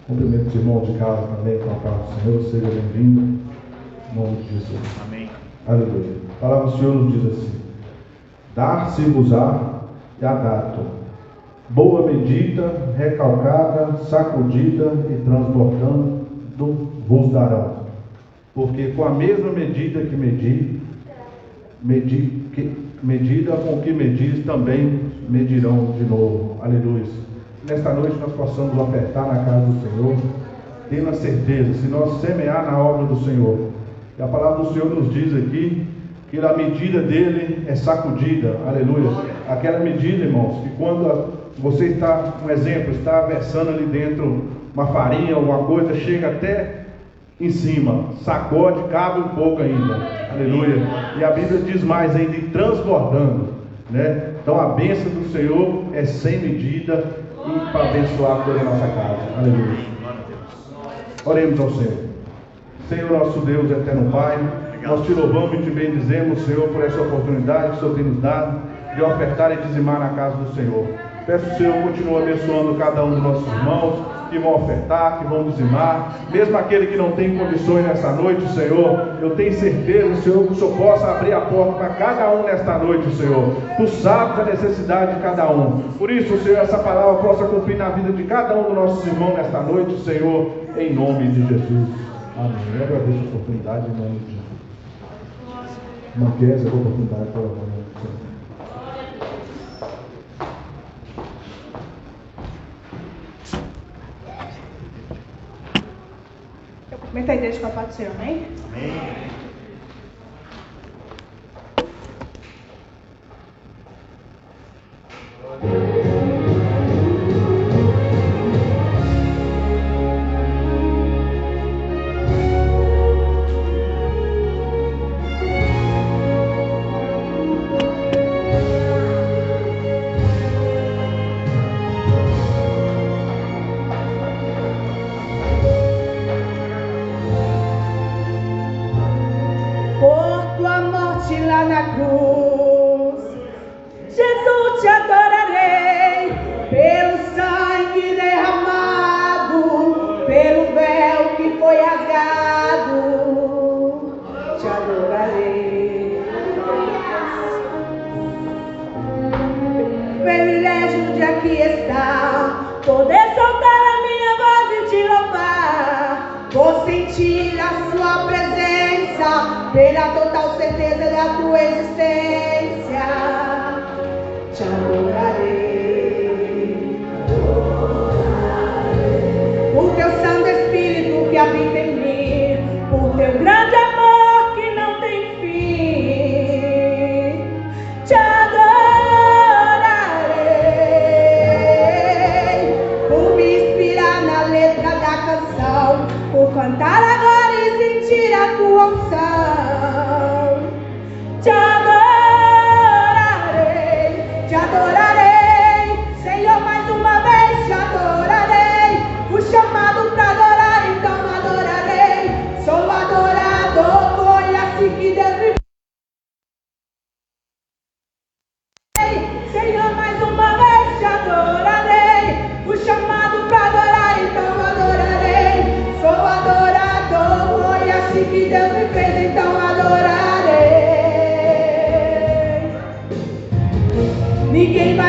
Cumprimento os irmãos de casa também com a paz do Senhor. Seja bem-vindo. Em nome de Jesus. Amém. Aleluia. A palavra do Senhor nos diz assim: dar-se-vos-á e a dato, boa medida, recalcada, sacudida e transbordando vos darão. Porque com a mesma medida que medida com que medis, também medirão de novo. Aleluia. Nesta noite nós possamos ofertar na casa do Senhor, tendo a certeza, se nós semear na obra do Senhor, e a palavra do Senhor nos diz aqui, que a medida dele é sacudida. Aleluia. Aquela medida, irmãos, que quando você está, um exemplo, está versando ali dentro uma farinha, alguma coisa, chega até em cima, sacode, cabe um pouco ainda. Aleluia. E a Bíblia diz mais ainda, transbordando, né? Então a bênção do Senhor é sem medida e para abençoar toda a nossa casa. Aleluia. Oremos ao Senhor. Senhor nosso Deus, eterno Pai, nós te louvamos e te bendizemos, Senhor, por essa oportunidade que o Senhor tem nos dado de ofertar e dizimar na casa do Senhor. Peço que o Senhor continue abençoando cada um dos nossos irmãos que vão ofertar, que vão dizimar, mesmo aquele que não tem condições nesta noite, Senhor. Eu tenho certeza, Senhor, que o Senhor possa abrir a porta para cada um nesta noite, Senhor. Tu sabes a necessidade de cada um. Por isso, Senhor, essa palavra possa cumprir na vida de cada um dos nossos irmãos nesta noite, Senhor, em nome de Jesus. Amém. Eu agradeço a oportunidade em nome de Jesus. Manquei essa oportunidade para o Senhor. Cumprimento a igreja com a paz do Senhor, amém? Amém. Pela total certeza da tua existência, te adorarei. Por teu Santo Espírito que habita em mim, por teu grande amor que não tem fim, te adorarei. Por me inspirar na letra da canção, por cantar agora e sentir a tua unção. Te adorarei, Senhor, mais uma vez te adorarei. Fui chamado para adorar, então adorarei. Sou adorador, foi assim que Deus me fez. Senhor, mais uma vez te adorarei. Fui chamado para adorar, então adorarei. Sou adorador, foi assim que Deus me fez, então adorarei. Ninguém vai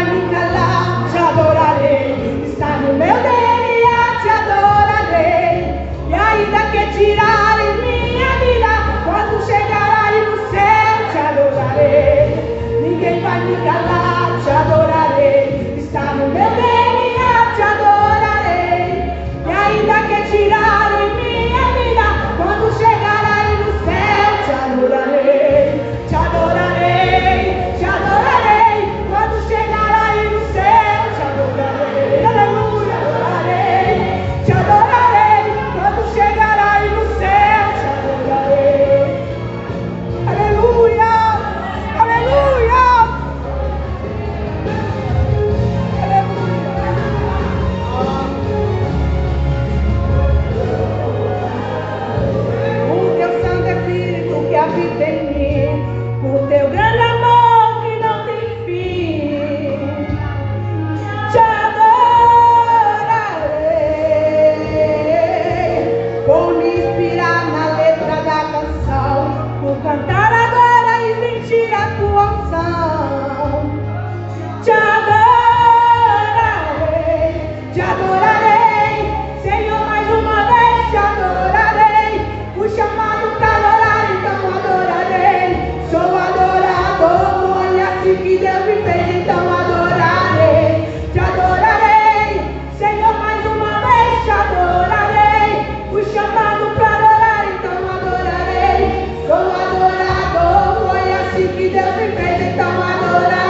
adorarei. Senhor, mais uma vez te adorarei. Fui chamado para adorar, então adorarei. Sou adorador, foi assim que Deus me fez, então adorarei. Te adorarei. Senhor, mais uma vez te adorarei. Fui chamado para adorar, então adorarei. Sou adorador, foi assim que Deus me fez, então adorarei.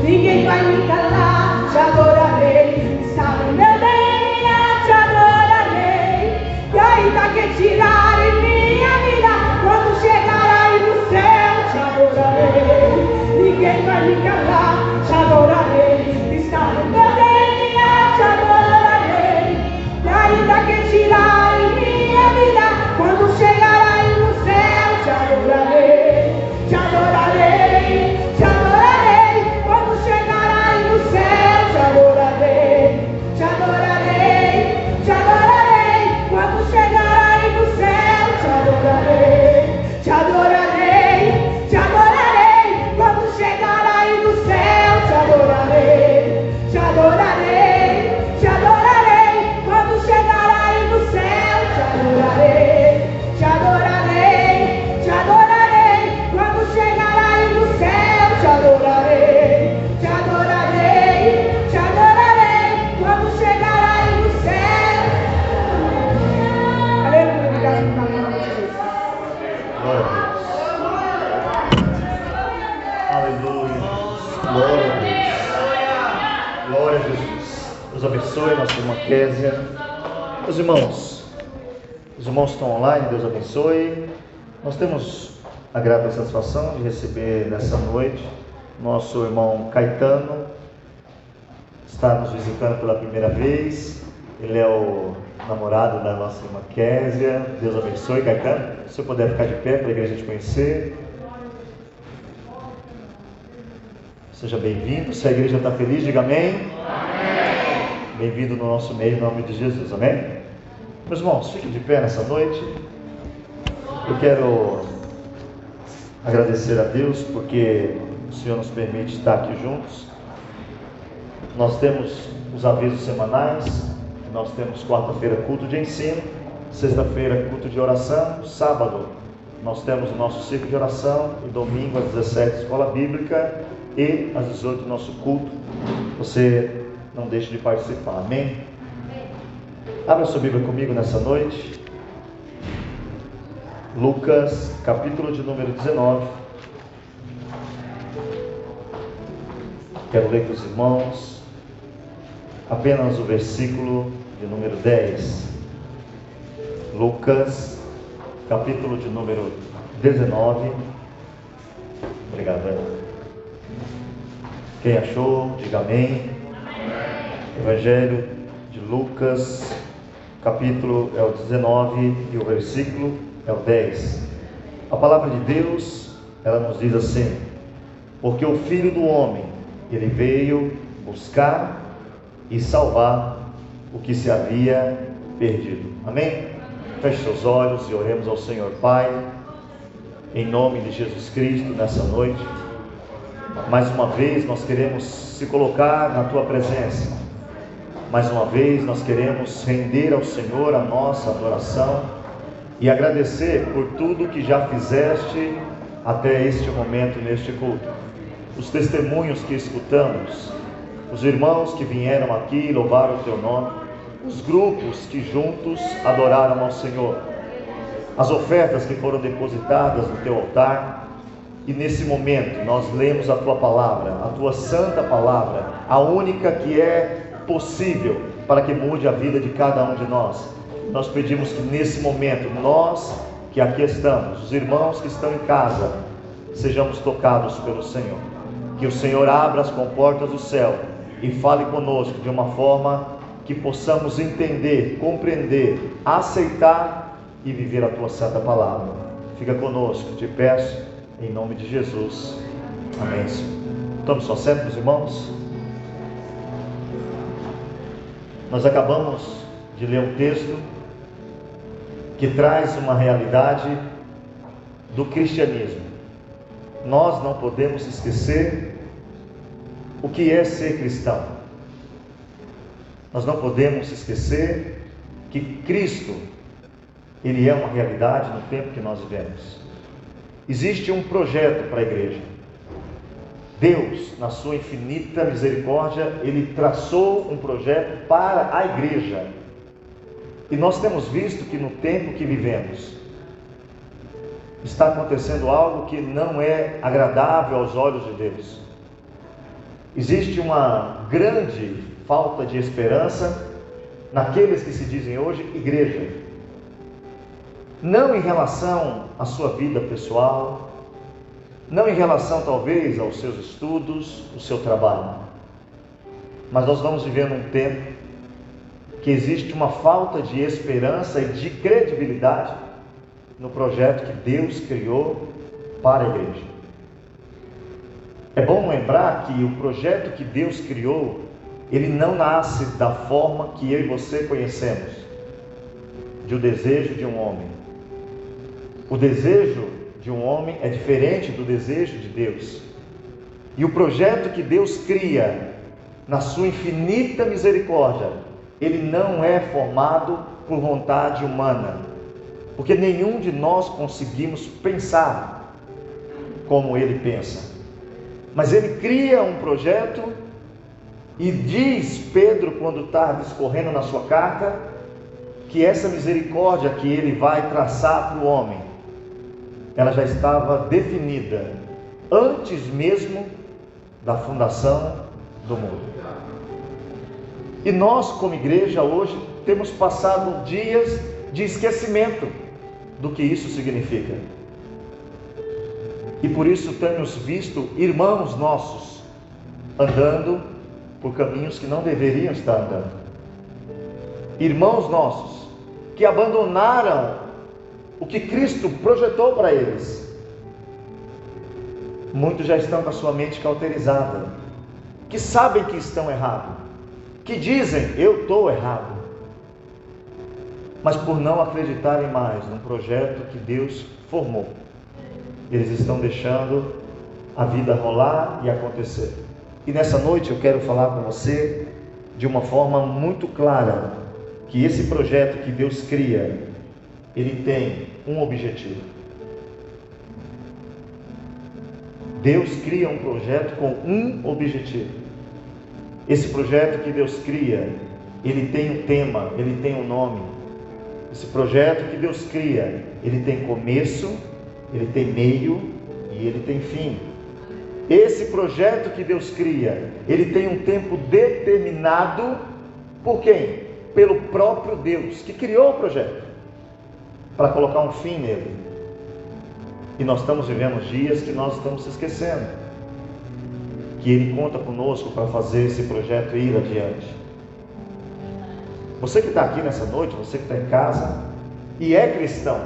Ninguém vai me calar, te adorarei. Está no meu DNA, te adorarei. E ainda que tirarem minha vida, quando chegar aí no céu, te adorarei. Ninguém vai me calar, te adorarei. Está no meu DNA, te adorarei. E ainda que tirarem minha vida, quando chegar aí no céu, te adorarei. Te adorarei, te adorarei. Quando chegar aí no céu, te adorarei. Te adorarei, te adorarei. Quando chegar aí no céu, te adorarei. Te adorarei, te adorarei. Quando chegar aí no céu, te adorarei. Te adorarei, te adorarei. Quando chegar aí no céu, te adorarei. Te adorarei, te adorarei. Quando chegar aí no céu, te adorarei. Te adorarei, te adorarei. Quando chegar aí no céu. Aleluia, obrigado por estar em Jesus. Glória a Deus. Aleluia. Glória a Deus. Glória a Jesus. Deus abençoe nossa irmã Késia. Meus irmãos, os irmãos estão online, Deus abençoe. Nós temos a grata satisfação de receber nessa noite nosso irmão Caetano. Está nos visitando pela primeira vez. Ele é o namorado da nossa irmã Késia. Deus abençoe, Caetano. Se você puder ficar de pé para a igreja te conhecer. Seja bem-vindo. Se a igreja está feliz, diga amém. Amém. Bem-vindo no nosso meio, em nome de Jesus. Amém? Meus irmãos, fiquem de pé nessa noite. Eu quero agradecer a Deus porque o Senhor nos permite estar aqui juntos. Nós temos os avisos semanais. Nós temos quarta-feira culto de ensino, sexta-feira culto de oração, sábado nós temos o nosso ciclo de oração e domingo às 17 escola bíblica e às 18 nosso culto. Você não deixe de participar, amém? Abra sua Bíblia comigo nessa noite. Lucas, capítulo de número 19. Quero ler com os irmãos apenas o versículo de número 10. Lucas, capítulo de número 19. Obrigado, Ana. Quem achou, diga amém. Evangelho de Lucas, capítulo é o 19 e o versículo é o 10. A palavra de Deus, ela nos diz assim: porque o Filho do Homem, ele veio buscar e salvar o que se havia perdido. Amém? Feche seus olhos e oremos ao Senhor. Pai, em nome de Jesus Cristo, nessa noite, mais uma vez nós queremos se colocar na Tua presença. Mais uma vez nós queremos render ao Senhor a nossa adoração e agradecer por tudo que já fizeste até este momento, neste culto. Os testemunhos que escutamos, os irmãos que vieram aqui louvar o Teu nome, os grupos que juntos adoraram ao Senhor, as ofertas que foram depositadas no Teu altar. E nesse momento nós lemos a Tua palavra, a Tua santa palavra, a única que é possível para que mude a vida de cada um de nós. Nós pedimos que nesse momento, nós que aqui estamos, os irmãos que estão em casa, sejamos tocados pelo Senhor. Que o Senhor abra as comportas do céu e fale conosco de uma forma que possamos entender, compreender, aceitar e viver a Tua santa palavra. Fica conosco, te peço, em nome de Jesus. Amém, Senhor. Tome sua assento, meus irmãos. Nós acabamos de ler um texto que traz uma realidade do cristianismo. Nós não podemos esquecer o que é ser cristão. Nós não podemos esquecer que Cristo, Ele é uma realidade no tempo que nós vivemos. Existe um projeto para a igreja. Deus, na sua infinita misericórdia, Ele traçou um projeto para a igreja. E nós temos visto que no tempo que vivemos, está acontecendo algo que não é agradável aos olhos de Deus. Existe uma grande falta de esperança naqueles que se dizem hoje igreja. Não em relação à sua vida pessoal, não em relação talvez aos seus estudos, o seu trabalho, mas nós vamos vivendo um tempo que existe uma falta de esperança e de credibilidade no projeto que Deus criou para a igreja. É bom lembrar que o projeto que Deus criou, ele não nasce da forma que eu e você conhecemos, de um desejo de um homem. O desejo de um homem é diferente do desejo de Deus. E o projeto que Deus cria, na sua infinita misericórdia, ele não é formado por vontade humana, porque nenhum de nós conseguimos pensar como ele pensa. Mas ele cria um projeto e diz Pedro, quando está discorrendo na sua carta, que essa misericórdia que ele vai traçar para o homem, ela já estava definida antes mesmo da fundação do mundo. E nós, como igreja, hoje temos passado dias de esquecimento do que isso significa. E por isso temos visto irmãos nossos andando por caminhos que não deveriam estar andando. Irmãos nossos que abandonaram o que Cristo projetou para eles. Muitos já estão com a sua mente cauterizada, que sabem que estão errados, que dizem, eu estou errado, mas por não acreditarem mais num projeto que Deus formou, eles estão deixando a vida rolar e acontecer. E nessa noite eu quero falar com você de uma forma muito clara, que esse projeto que Deus cria, ele tem um objetivo. Deus cria um projeto com um objetivo. Esse projeto que Deus cria, ele tem um tema, ele tem um nome. Esse projeto que Deus cria, ele tem começo, ele tem meio e ele tem fim. Esse projeto que Deus cria, ele tem um tempo determinado por quem? Pelo próprio Deus, que criou o projeto, para colocar um fim nele. E nós estamos vivendo dias que nós estamos se esquecendo que Ele conta conosco para fazer esse projeto ir adiante. Você que está aqui nessa noite, você que está em casa e é cristão,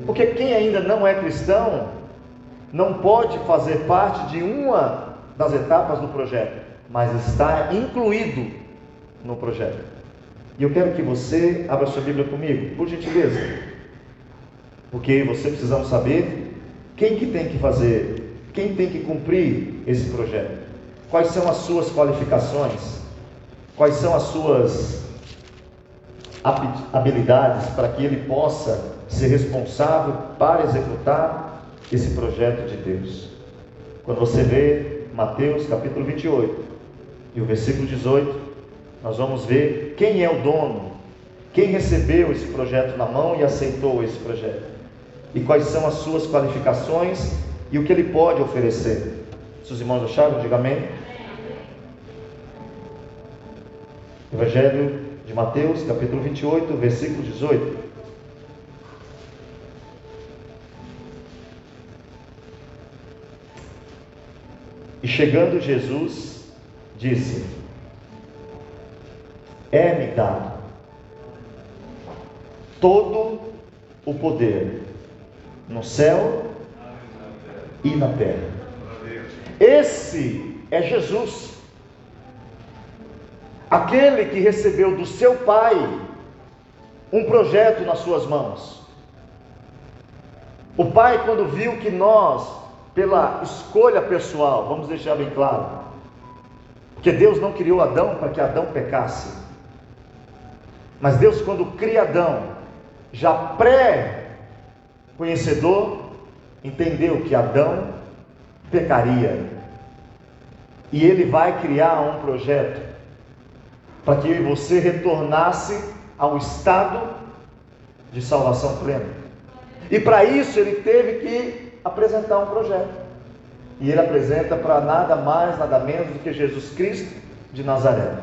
porque quem ainda não é cristão não pode fazer parte de uma das etapas do projeto, mas está incluído no projeto. E eu quero que você abra sua Bíblia comigo, por gentileza, porque você precisamos saber quem que tem que fazer, quem tem que cumprir esse projeto, quais são as suas qualificações, quais são as suas habilidades para que ele possa ser responsável para executar esse projeto de Deus. Quando você vê Mateus capítulo 28 e o versículo 18, nós vamos ver quem é o dono, quem recebeu esse projeto na mão e aceitou esse projeto, e quais são as suas qualificações e o que ele pode oferecer. Se os irmãos acharam, diga amém. Evangelho de Mateus, capítulo 28, versículo 18. E chegando Jesus, disse: é-me dado todo o poder no céu e na terra. Esse é Jesus, aquele que recebeu do seu Pai um projeto nas suas mãos. O Pai, quando viu que nós, pela escolha pessoal, vamos deixar bem claro, Porque Deus não criou Adão para que Adão pecasse. Mas Deus, quando cria Adão, já pré-conhecedor, entendeu que Adão pecaria. E Ele vai criar um projeto para que eu e você retornasse ao estado de salvação plena. E para isso Ele teve que apresentar um projeto. E Ele apresenta para nada mais, nada menos do que Jesus Cristo de Nazaré.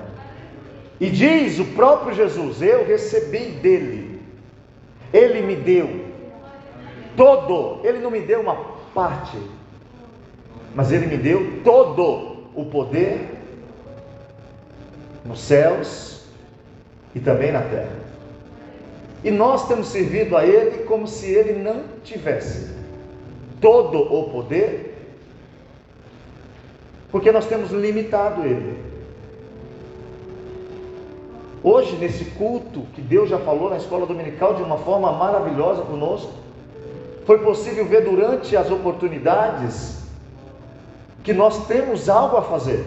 E diz o próprio Jesus: eu recebi dele, Ele me deu todo. Ele não me deu uma parte, mas Ele me deu todo o poder nos céus e também na terra. E nós temos servido a Ele como se Ele não tivesse todo o poder, porque nós temos limitado Ele. Hoje, nesse culto, que Deus já falou na escola dominical de uma forma maravilhosa conosco, foi possível ver durante as oportunidades que nós temos algo a fazer.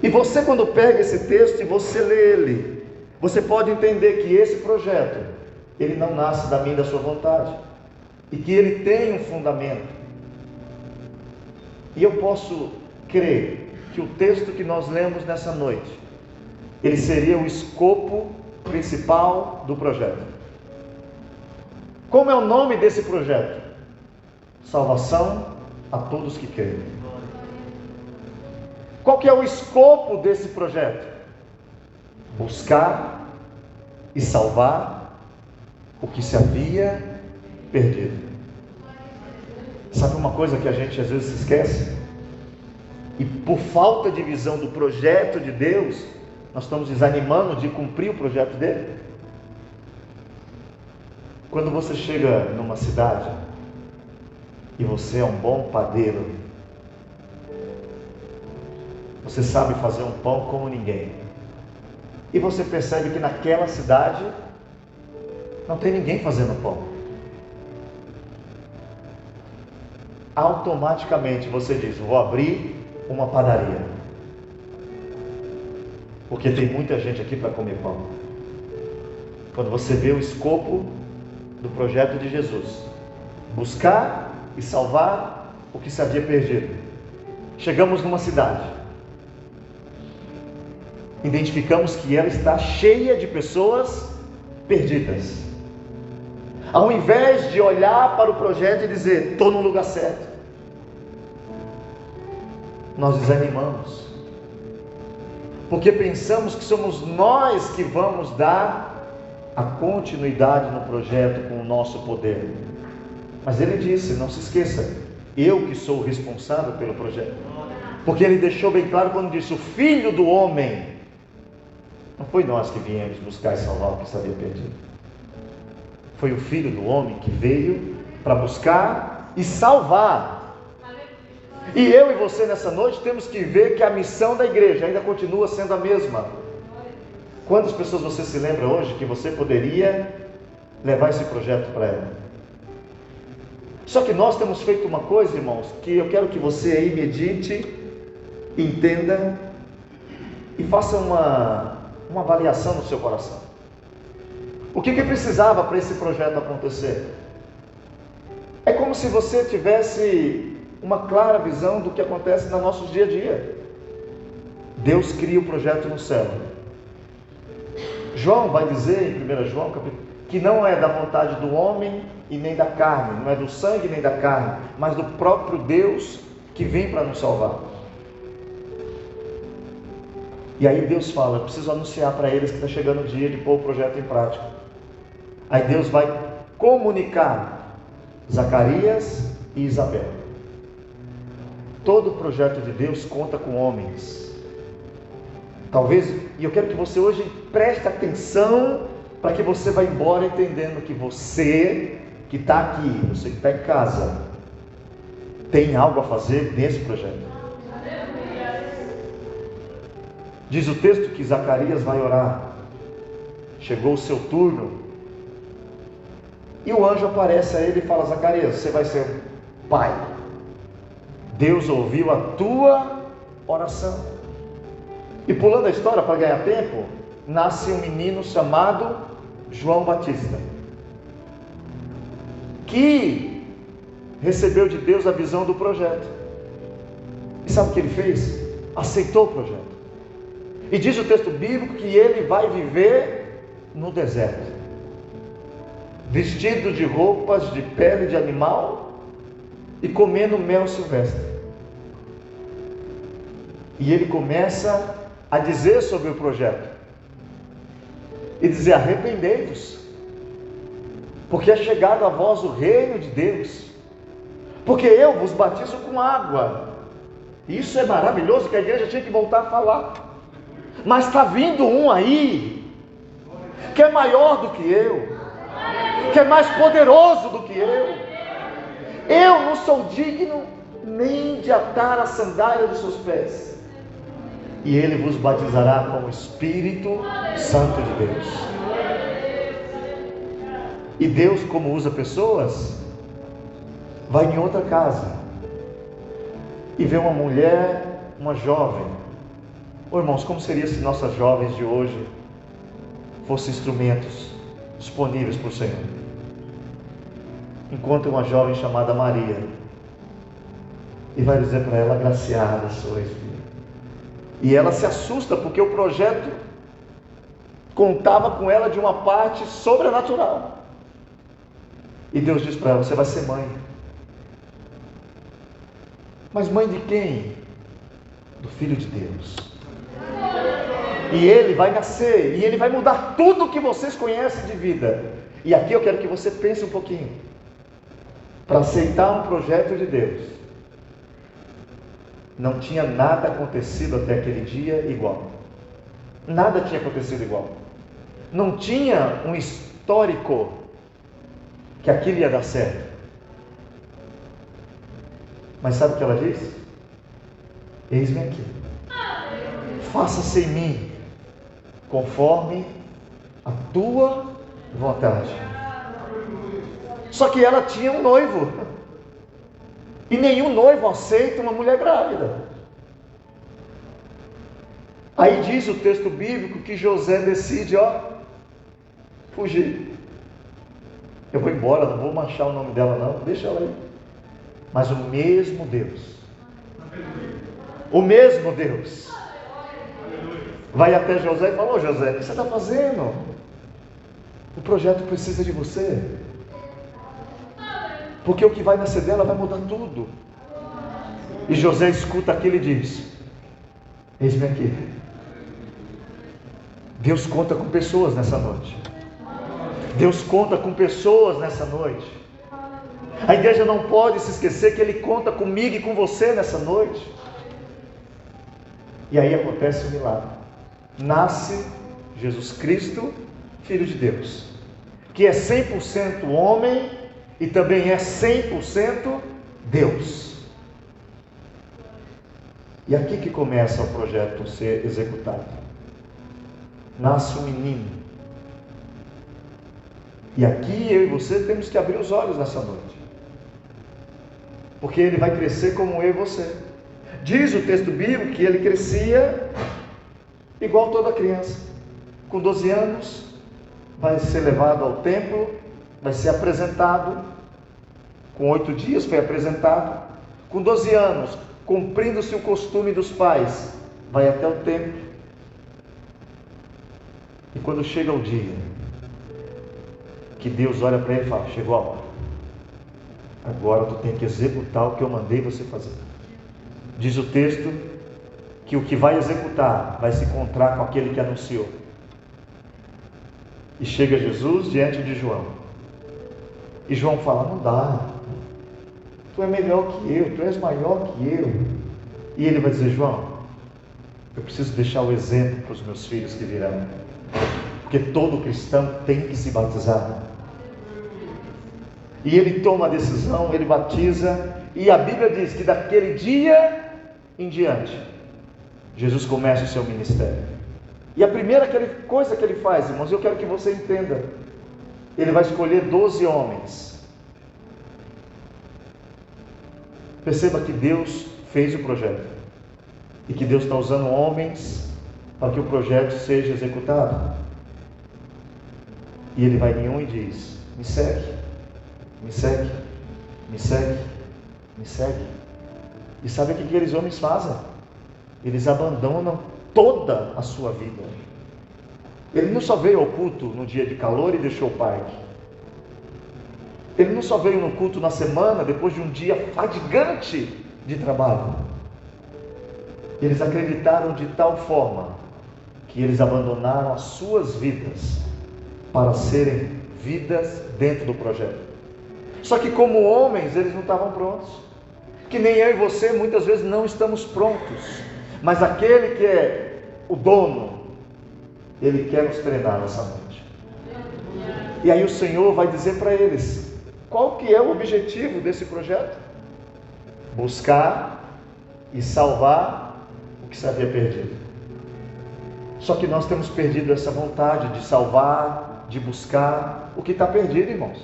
E você, quando pega esse texto e você lê ele, você pode entender que esse projeto, ele não nasce da minha e da sua vontade, e que ele tem um fundamento. E eu posso crer que o texto que nós lemos nessa noite, ele seria o escopo principal do projeto. Como é o nome desse projeto? Salvação a todos que creem. Qual que é o escopo desse projeto? Buscar e salvar o que se havia perdido. Sabe uma coisa que a gente às vezes esquece? E por falta de visão do projeto de Deus, nós estamos desanimando de cumprir o projeto dele. Quando você chega numa cidade e você é um bom padeiro, você sabe fazer um pão como ninguém, e você percebe que naquela cidade não tem ninguém fazendo pão, automaticamente você diz: vou abrir uma padaria, porque tem muita gente aqui para comer pão. Quando você vê o escopo do projeto de Jesus, buscar e salvar o que se havia perdido, chegamos numa cidade, identificamos que ela está cheia de pessoas perdidas. Ao invés de olhar para o projeto e dizer: estou no lugar certo, nós desanimamos, porque pensamos que somos nós que vamos dar a continuidade no projeto com o nosso poder. Mas Ele disse: não se esqueça, eu que sou o responsável pelo projeto. Porque Ele deixou bem claro quando disse: o Filho do Homem. Não foi nós que viemos buscar e salvar o que se havia perdido. Foi o Filho do Homem que veio para buscar e salvar. E eu e você nessa noite temos que ver que a missão da igreja ainda continua sendo a mesma. Quantas pessoas você se lembra hoje que você poderia levar esse projeto para ela? Só que nós temos feito uma coisa, irmãos, que eu quero que você aí medite, entenda e faça uma avaliação no seu coração. O que precisava para esse projeto acontecer? É como se você tivesse uma clara visão do que acontece no nosso dia a dia. Deus cria o projeto no céu. João vai dizer em 1 João que não é da vontade do homem e nem da carne, não é do sangue nem da carne, mas do próprio Deus que vem para nos salvar. E aí Deus fala: eu preciso anunciar para eles que está chegando o dia de pôr o projeto em prática. Aí Deus vai comunicar Zacarias e Isabel. Todo o projeto de Deus conta com homens. Talvez, e eu quero que você hoje preste atenção, para que você vá embora entendendo que você que está aqui, você que está em casa, tem algo a fazer nesse projeto. Diz o texto que Zacarias vai orar. Chegou o seu turno, e o anjo aparece a ele e fala: Zacarias, você vai ser pai. Deus ouviu a tua oração. E pulando a história para ganhar tempo, nasce um menino chamado João Batista, que recebeu de Deus a visão do projeto. E sabe o que ele fez? Aceitou o projeto. E diz o texto bíblico que ele vai viver no deserto, vestido de roupas de pele de animal e comendo mel silvestre. E ele começa a dizer sobre o projeto, e dizer: arrependei-vos, porque é chegado a vós o reino de Deus, porque eu vos batizo com água. Isso é maravilhoso, que a igreja tinha que voltar a falar. Mas está vindo um aí, que é maior do que eu, que é mais poderoso do que eu não sou digno nem de atar a sandália dos seus pés, e ele vos batizará com o Espírito Santo de Deus. E Deus, como usa pessoas, vai em outra casa e vê uma mulher, uma jovem. Oh, irmãos, como seria se nossas jovens de hoje fossem instrumentos disponíveis para o Senhor? Encontra uma jovem chamada Maria e vai dizer para ela: agraciada sois, filha. E ela se assusta, porque o projeto contava com ela de uma parte sobrenatural. E Deus diz para ela: você vai ser mãe. Mas mãe de quem? Do Filho de Deus. E ele vai nascer, e ele vai mudar tudo o que vocês conhecem de vida. E aqui eu quero que você pense um pouquinho. Para aceitar um projeto de Deus, não tinha nada acontecido até aquele dia igual. Nada tinha acontecido igual. Não tinha um histórico que aquilo ia dar certo. Mas sabe o que ela diz? Eis-me aqui, faça-se em mim conforme a tua vontade. Só que ela tinha um noivo, e nenhum noivo aceita uma mulher grávida. Aí diz o texto bíblico que José decide, fugir. Eu vou embora, não vou manchar o nome dela não, deixa ela aí. Mas o mesmo Deus vai até José e fala: José, o que você está fazendo? O projeto precisa de você, porque o que vai nascer dela vai mudar tudo. E José escuta aquilo e diz: eis-me aqui. Deus conta com pessoas nessa noite. Deus conta com pessoas nessa noite. A igreja não pode se esquecer que Ele conta comigo e com você nessa noite. E aí acontece o milagre. Nasce Jesus Cristo, Filho de Deus, que é 100% homem e também é 100% Deus. E aqui que começa o projeto ser executado. Nasce um menino. E aqui eu e você temos que abrir os olhos nessa noite, porque ele vai crescer como eu e você. Diz o texto bíblico que ele crescia igual toda criança. Com 12 anos vai ser levado ao templo, vai ser apresentado. Com 8 dias foi apresentado. Com 12 anos, cumprindo-se o costume dos pais, vai até o templo. E quando chega o dia que Deus olha para ele e fala: chegou a hora, agora tu tem que executar o que eu mandei você fazer. Diz o texto que o que vai executar vai se encontrar com aquele que anunciou. E chega Jesus diante de João, e João fala: não dá, tu é melhor que eu, tu és maior que eu. E ele vai dizer: João, eu preciso deixar o exemplo para os meus filhos que virão, porque todo cristão tem que se batizar. E ele toma a decisão, ele batiza, e a Bíblia diz que daquele dia em diante, Jesus começa o seu ministério. E a primeira coisa que ele faz, irmãos, eu quero que você entenda, ele vai escolher 12 homens. Perceba que Deus fez o projeto e que Deus está usando homens para que o projeto seja executado. E ele vai em um e diz: me segue, me segue, me segue, me segue. E sabe o que aqueles homens fazem? Eles abandonam toda a sua vida. Ele não só veio ao culto no dia de calor e deixou o parque. Ele não só veio no culto na semana, depois de um dia fadigante de trabalho. Eles acreditaram de tal forma que eles abandonaram as suas vidas para serem vidas dentro do projeto. Só que como homens, eles não estavam prontos. Que nem eu e você muitas vezes não estamos prontos. Mas aquele que é o dono, ele quer nos treinar nessa noite. E aí o Senhor vai dizer para eles: qual que é o objetivo desse projeto? Buscar e salvar o que se havia perdido. Só que nós temos perdido essa vontade de salvar, de buscar o que está perdido, irmãos.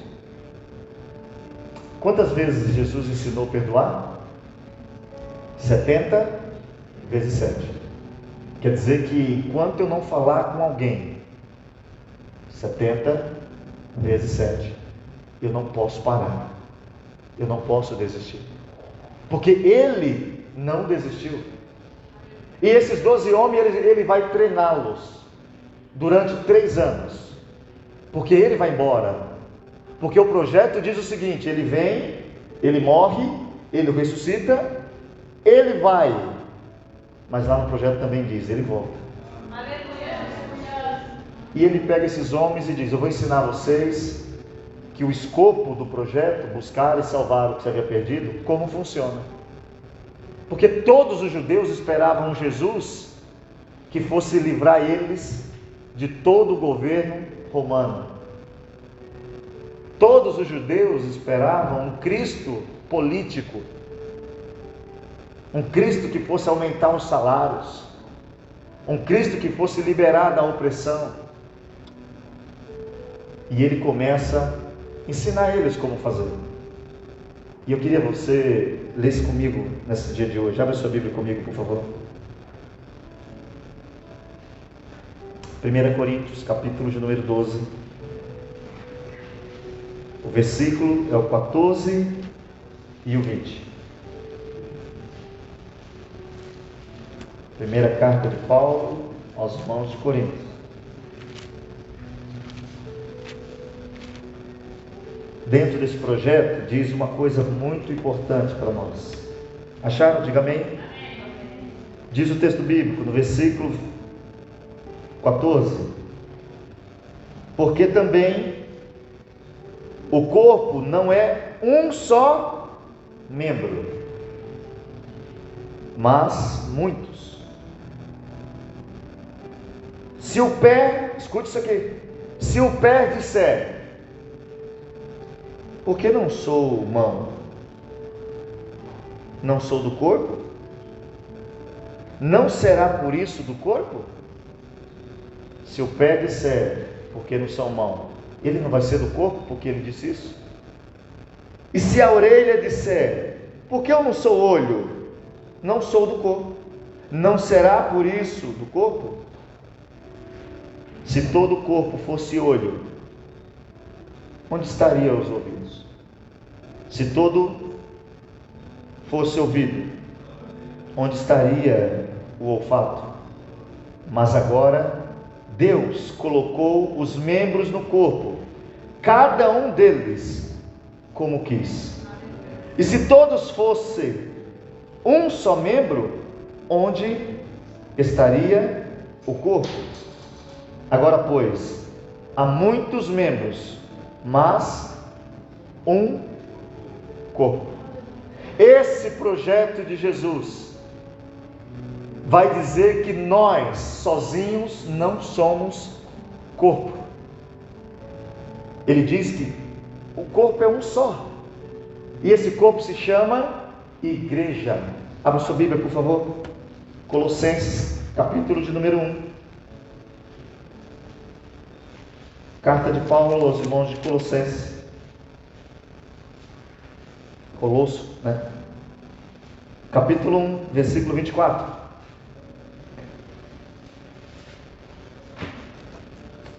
Quantas vezes Jesus ensinou a perdoar? 70 vezes 7. Quer dizer que enquanto eu não falar com alguém 70 vezes 7, eu não posso parar, eu não posso desistir, porque ele não desistiu. E esses 12 homens, ele vai treiná-los durante 3 anos, porque ele vai embora. Porque o projeto diz o seguinte: ele vem, ele morre, ele ressuscita, ele vai, mas lá no projeto também diz, ele volta. E ele pega esses homens e diz: eu vou ensinar vocês que o escopo do projeto, buscar e salvar o que se havia perdido, como funciona. Porque todos os judeus esperavam um Jesus que fosse livrar eles de todo o governo romano. Todos os judeus esperavam um Cristo político, um Cristo que fosse aumentar os salários, um Cristo que fosse liberar da opressão. E ele começa a ensinar eles como fazer. E eu queria que você lesse comigo nesse dia de hoje. Abre a sua Bíblia comigo, por favor. 1 Coríntios, capítulo de número 12. O versículo é o 14 e o 20. Primeira carta de Paulo aos irmãos de Corinto. Dentro desse projeto diz uma coisa muito importante para nós. Acharam? Diga amém. Diz o texto bíblico no versículo 14: porque também o corpo não é um só membro, mas muitos. Se o pé, escute isso aqui, se o pé disser: por que não sou mão? Não sou do corpo? Não será por isso do corpo? Se o pé disser: por que não sou mão? Ele não vai ser do corpo porque ele disse isso? E se a orelha disser: por que eu não sou olho? Não sou do corpo. Não será por isso do corpo? Se todo o corpo fosse olho, onde estariam os ouvidos? Se todo fosse ouvido, onde estaria o olfato? Mas agora Deus colocou os membros no corpo, cada um deles como quis. E se todos fossem um só membro, onde estaria o corpo? Agora, pois, há muitos membros, mas um corpo. Esse projeto de Jesus vai dizer que nós sozinhos não somos corpo. Ele diz que o corpo é um só, e esse corpo se chama igreja. Abra sua Bíblia, por favor. Colossenses, capítulo de número 1. Carta de Paulo aos irmãos de Colossenses. Colosso, né? capítulo 1, versículo 24.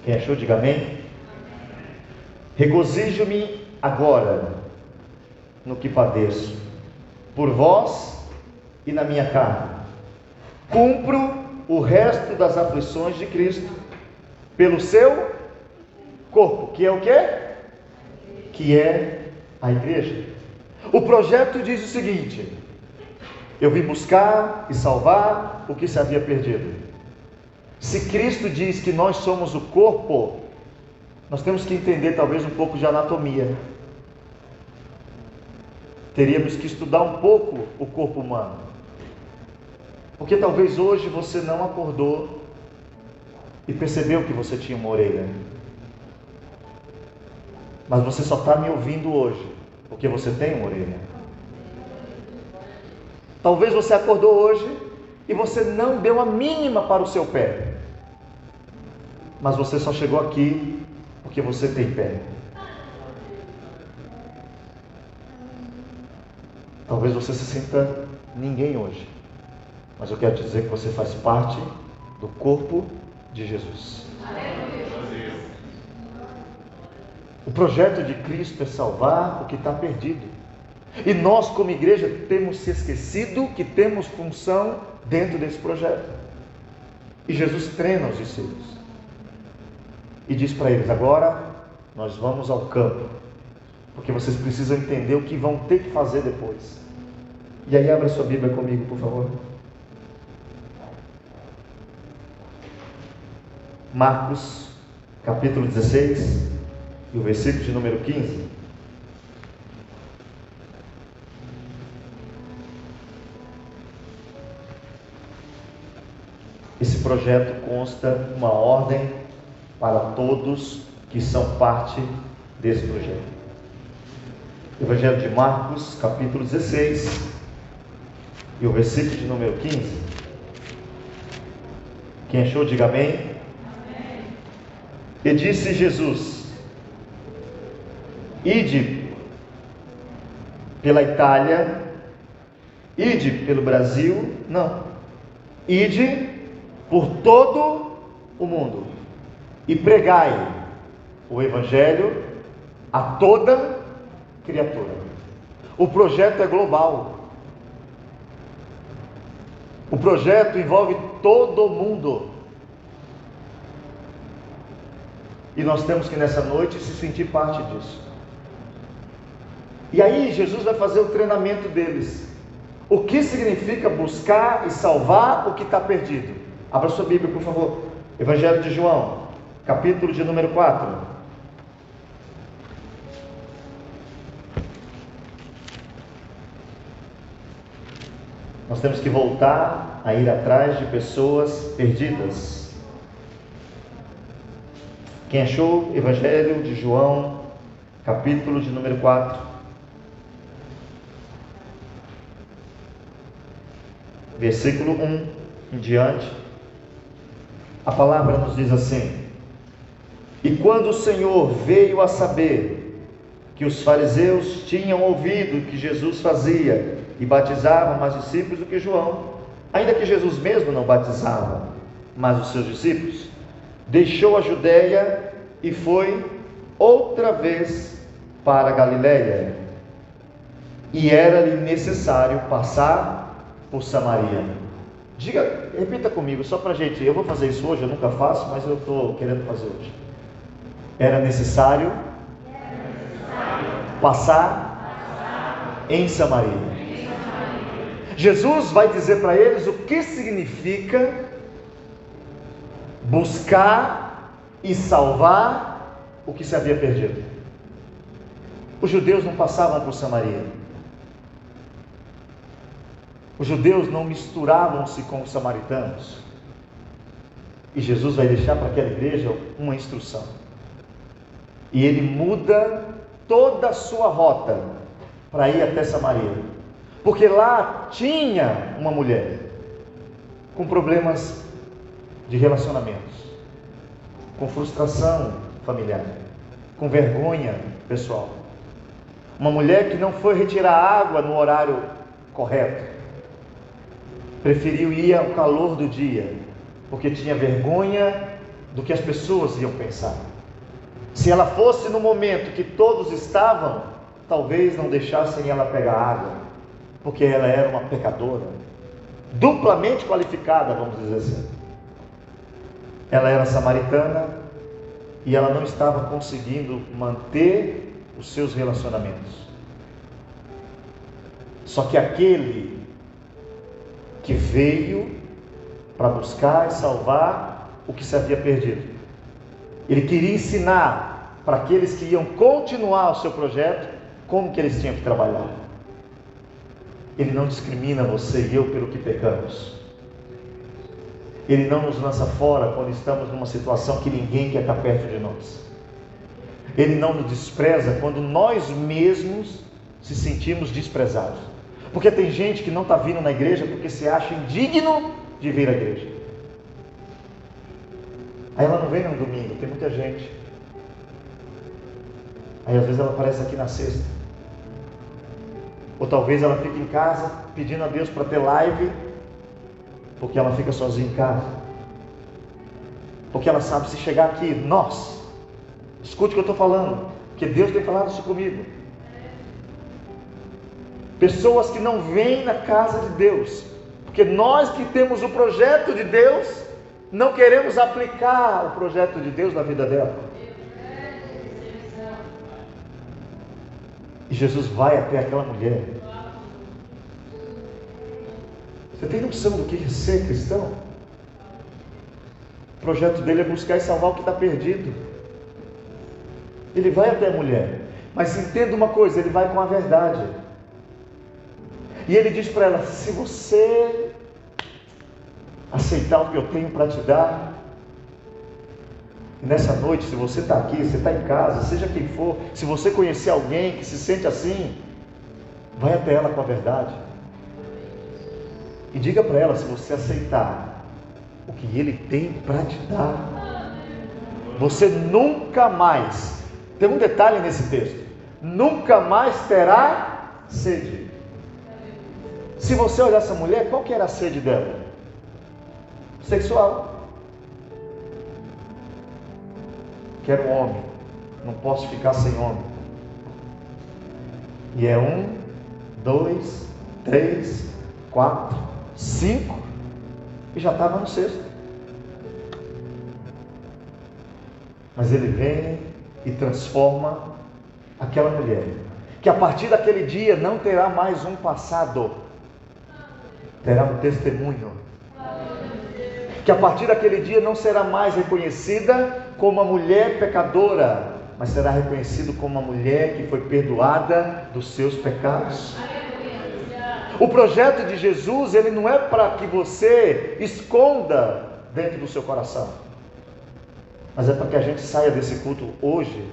Quem achou, diga amém. Regozijo-me agora no que padeço, por vós e na minha carne. Cumpro o resto das aflições de Cristo, pelo seu corpo, que é o quê? Que é a igreja. O projeto diz o seguinte: eu vim buscar e salvar o que se havia perdido. Se Cristo diz que nós somos o corpo, nós temos que entender talvez um pouco de anatomia. Teríamos que estudar um pouco o corpo humano. Porque talvez hoje você não acordou e percebeu que você tinha uma orelha. Mas você só está me ouvindo hoje porque você tem uma orelha. Talvez você acordou hoje e você não deu a mínima para o seu pé. Mas você só chegou aqui porque você tem pé. Talvez você se sinta ninguém hoje, mas eu quero te dizer que você faz parte do corpo de Jesus. O projeto de Cristo é salvar o que está perdido. E nós, como igreja, temos se esquecido que temos função dentro desse projeto. E Jesus treina os discípulos e diz para eles: agora nós vamos ao campo, porque vocês precisam entender o que vão ter que fazer depois. E aí abra sua Bíblia comigo, por favor. Marcos, capítulo 16, e o versículo de número 15. Esse projeto consta uma ordem para todos que são parte desse projeto. Evangelho de Marcos, capítulo 16, e o versículo de número 15. Quem achou, diga amém. Amém. E disse Jesus: ide pela Itália, ide pelo Brasil, não, ide por todo o mundo e pregai o Evangelho a toda criatura. O projeto é global. O projeto envolve todo mundo. E nós temos que nessa noite se sentir parte disso. E aí Jesus vai fazer o treinamento deles. O que significa buscar e salvar o que está perdido? Abra sua Bíblia, por favor. Evangelho de João, capítulo de número 4. Nós temos que voltar a ir atrás de pessoas perdidas. Quem achou? Evangelho de João, capítulo de número 4. Versículo 1 em diante. A palavra nos diz assim: e quando o Senhor veio a saber que os fariseus tinham ouvido o que Jesus fazia e batizava mais discípulos do que João, ainda que Jesus mesmo não batizava, mas os seus discípulos, deixou a Judeia e foi outra vez para a Galileia, e era-lhe necessário passar por Samaria. Repita comigo, só para a gente, eu vou fazer isso hoje, eu nunca faço, mas eu estou querendo fazer hoje. Era necessário passar em Samaria. Jesus vai dizer para eles o que significa buscar e salvar o que se havia perdido. Os judeus não passavam por Samaria. Os judeus não misturavam-se com os samaritanos. E Jesus vai deixar para aquela igreja uma instrução. E ele muda toda a sua rota para ir até Samaria. Porque lá tinha uma mulher com problemas de relacionamentos, com frustração familiar, com vergonha pessoal. Uma mulher que não foi retirar água no horário correto. preferiu ir ao calor do dia, porque tinha vergonha do que as pessoas iam pensar. Se ela fosse no momento que todos estavam, talvez não deixassem ela pegar água, porque ela era uma pecadora, duplamente qualificada, vamos dizer assim. Ela era samaritana e ela não estava conseguindo manter os seus relacionamentos. Só que aquele que veio para buscar e salvar o que se havia perdido, ele queria ensinar para aqueles que iam continuar o seu projeto como que eles tinham que trabalhar. Ele não discrimina você e eu pelo que pecamos. Ele não nos lança fora quando estamos numa situação que ninguém quer estar perto de nós. Ele não nos despreza quando nós mesmos se sentimos desprezados. Porque tem gente que não está vindo na igreja porque se acha indigno de vir à igreja. Aí ela não vem no domingo, tem muita gente. Aí às vezes ela aparece aqui na sexta. Ou talvez ela fique em casa pedindo a Deus para ter live, porque ela fica sozinha em casa. Porque ela sabe, se chegar aqui, escute o que eu estou falando, porque Deus tem falado isso comigo. Pessoas que não vêm na casa de Deus, porque nós que temos o projeto de Deus, não queremos aplicar o projeto de Deus na vida dela. E Jesus vai até aquela mulher. Você tem noção do que é ser cristão? O projeto dele é buscar e salvar o que está perdido. Ele vai até a mulher, mas entenda uma coisa, ele vai com a verdade. E ele diz para ela: se você aceitar o que eu tenho para te dar, e nessa noite, se você está aqui, você está em casa, seja quem for, se você conhecer alguém que se sente assim, vai até ela com a verdade. E diga para ela: se você aceitar o que ele tem para te dar, você nunca mais, tem um detalhe nesse texto, nunca mais terá sede. Se você olhar essa mulher, qual que era a sede dela? Sexual. Quero um homem, não posso ficar sem homem. E é 1, 2, 3, 4, 5, e já estava no sexto. Mas ele vem e transforma aquela mulher, que a partir daquele dia não terá mais um passado, terá um testemunho. Que a partir daquele dia não será mais reconhecida como uma mulher pecadora, mas será reconhecida como uma mulher que foi perdoada dos seus pecados. O projeto de Jesus, ele não é para que você esconda dentro do seu coração, mas é para que a gente saia desse culto hoje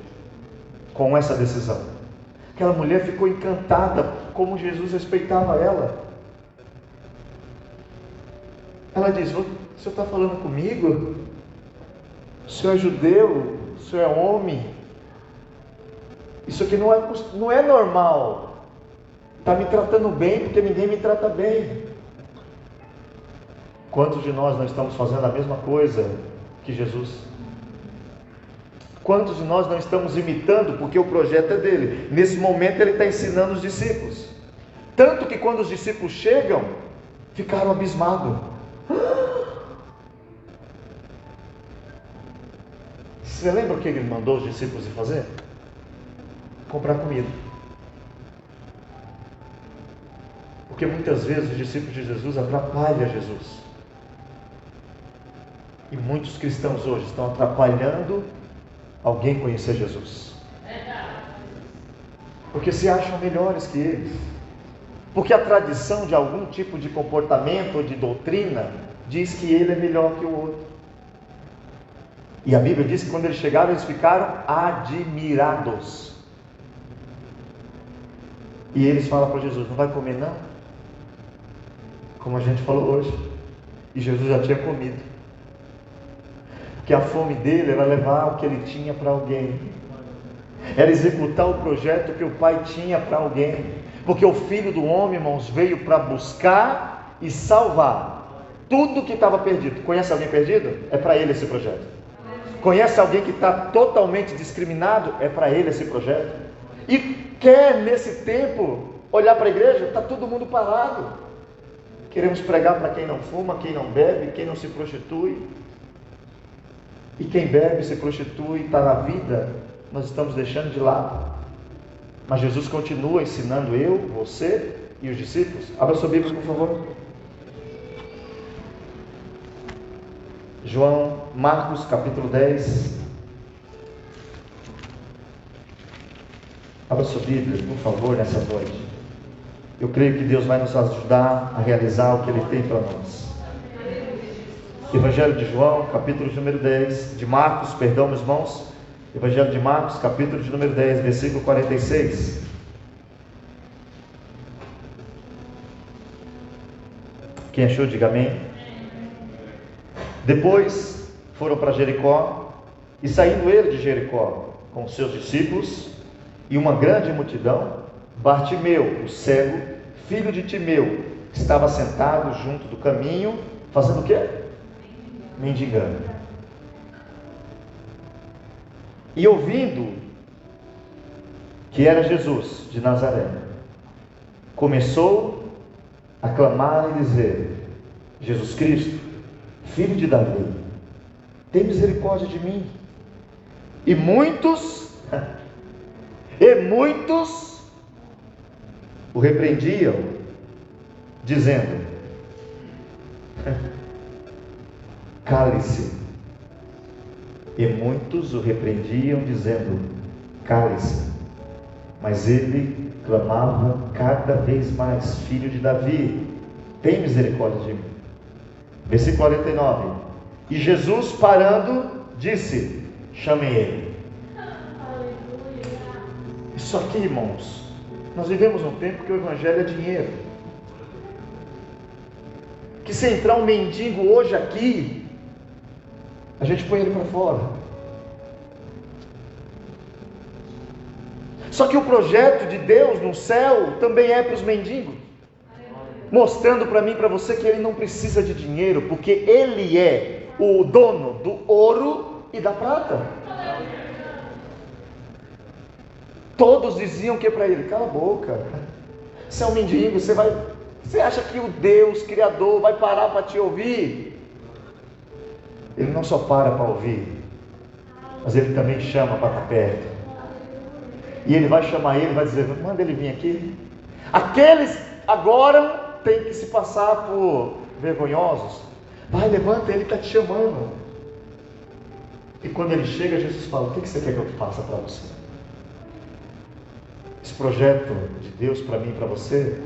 com essa decisão. Aquela mulher ficou encantada como Jesus respeitava ela. Ela diz: o senhor está falando comigo? O senhor é judeu? O senhor é homem? Isso aqui não é normal. Está me tratando bem porque ninguém me trata bem. Quantos de nós não estamos fazendo a mesma coisa que Jesus? Quantos de nós não estamos imitando porque o projeto é dele? Nesse momento ele está ensinando os discípulos. Tanto que quando os discípulos chegam, ficaram abismados. Você lembra o que ele mandou os discípulos ir fazer? Comprar comida. Porque muitas vezes os discípulos de Jesus atrapalham Jesus. E muitos cristãos hoje estão atrapalhando alguém conhecer Jesus. Porque se acham melhores que eles. Porque a tradição de algum tipo de comportamento ou de doutrina diz que ele é melhor que o outro. E a Bíblia diz que quando eles chegaram, eles ficaram admirados. E eles falam para Jesus: não vai comer não? Como a gente falou hoje. E Jesus já tinha comido. Porque a fome dele era levar o que ele tinha para alguém. Era executar o projeto que o Pai tinha para alguém. Porque o Filho do Homem, irmãos, veio para buscar e salvar tudo que estava perdido. Conhece alguém perdido? É para ele esse projeto. Conhece alguém que está totalmente discriminado? É para ele esse projeto. E quer nesse tempo olhar para a igreja? Está todo mundo parado. Queremos pregar para quem não fuma, quem não bebe, quem não se prostitui. E quem bebe, se prostitui, está na vida, nós estamos deixando de lado. Mas Jesus continua ensinando eu, você e os discípulos. Abra sua Bíblia, por favor. Marcos capítulo 10. Abra sua Bíblia, por favor, nessa noite. Eu creio que Deus vai nos ajudar a realizar o que Ele tem para nós. Evangelho de João, capítulo de número 10, de Marcos, perdão, meus irmãos. Evangelho de Marcos, capítulo de número 10, versículo 46. Quem achou, diga amém. Depois foram para Jericó, e saindo ele de Jericó com seus discípulos e uma grande multidão, Bartimeu, o cego, filho de Timeu, estava sentado junto do caminho, fazendo o quê? Mendigando. E ouvindo que era Jesus de Nazaré, começou a clamar e dizer: Jesus Cristo, filho de Davi, tem misericórdia de mim. E muitos o repreendiam, dizendo: cale-se. E muitos o repreendiam, dizendo: cale-se. Mas ele clamava cada vez mais: filho de Davi, tem misericórdia de mim. Versículo 49. E Jesus, parando, disse: chamem ele. Isso aqui, irmãos, nós vivemos um tempo que o evangelho é dinheiro. Que se entrar um mendigo hoje aqui, a gente põe ele para fora. Só que o projeto de Deus no céu também é para os mendigos, mostrando para mim e para você que ele não precisa de dinheiro, porque ele é o dono do ouro e da prata. Todos diziam que para ele: cala a boca, você é um mendigo, você acha que o Deus Criador vai parar para te ouvir? Ele não só para ouvir, mas ele também chama para estar perto. E ele vai chamar ele, vai dizer: manda ele vir aqui. Aqueles agora têm que se passar por vergonhosos. Vai, levanta, ele está te chamando. E quando ele chega, Jesus fala: o que você quer que eu faça para você? Esse projeto de Deus para mim e para você,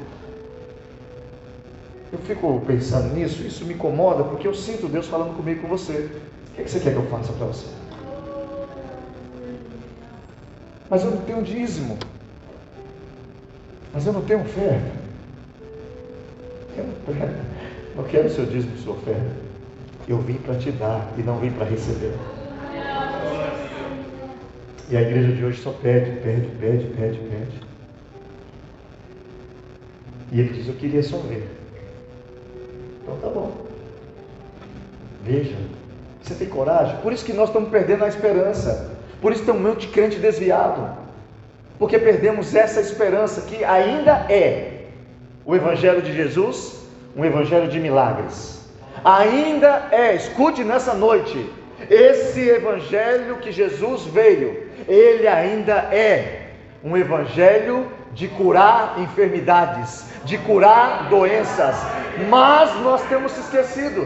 eu fico pensando nisso, isso me incomoda, porque eu sinto Deus falando comigo, com você. O que você quer que eu faça para você? Mas eu não tenho dízimo, mas eu não tenho oferta. Eu não quero seu dízimo e sua oferta. Eu vim para te dar e não vim para receber. E a igreja de hoje só pede. E ele diz: eu queria só ver. Então tá bom, veja, você tem coragem? Por isso que nós estamos perdendo a esperança. Por isso tem um monte de crente desviado, porque perdemos essa esperança que ainda é o evangelho de Jesus, um evangelho de milagres. Ainda é, escute nessa noite, esse evangelho que Jesus veio, ele ainda é um evangelho de curar enfermidades, de curar doenças, mas nós temos se esquecido.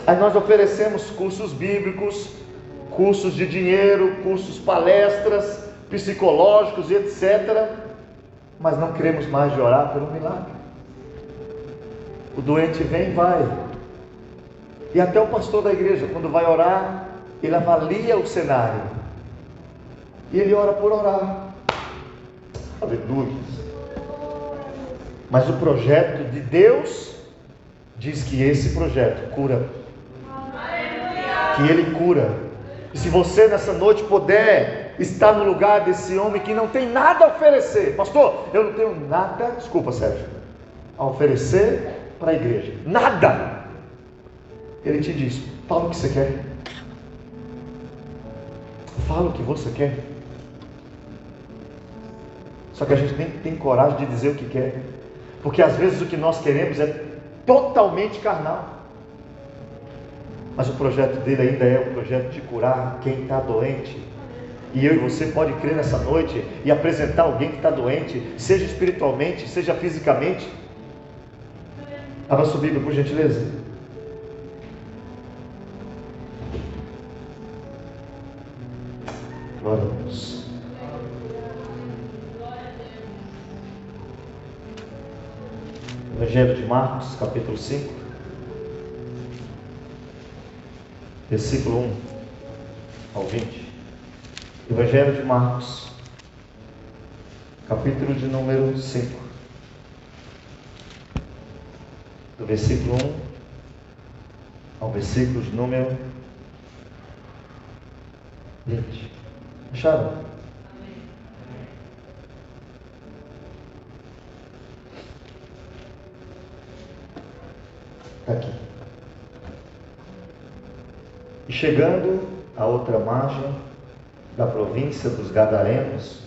Aí nós oferecemos cursos bíblicos, cursos de dinheiro, cursos, palestras psicológicos e etc., mas não queremos mais de orar pelo milagre. O doente vem e vai, e até o pastor da igreja, quando vai orar, ele avalia o cenário e ele ora por orar. Aleluia. Mas o projeto de Deus diz que esse projeto cura, que ele cura. E se você nessa noite puder estar no lugar desse homem que não tem nada a oferecer: pastor, eu não tenho nada, desculpa Sérgio, a oferecer para a igreja. Nada. Ele te diz: fala o que você quer. Fala o que você quer. Só que a gente nem tem coragem de dizer o que quer, porque às vezes o que nós queremos é totalmente carnal. Mas o projeto dele ainda é o projeto de curar quem está doente. E eu e você pode crer nessa noite e apresentar alguém que está doente, seja espiritualmente, seja fisicamente. Abra sua Bíblia, por gentileza. Glória a Deus. Evangelho de Marcos, capítulo 5, versículo 1 ao 20. Evangelho de Marcos, capítulo de número 5, do versículo 1 ao versículo de número 20. Acharam? Está aqui. E chegando à outra margem da província dos Gadarenos,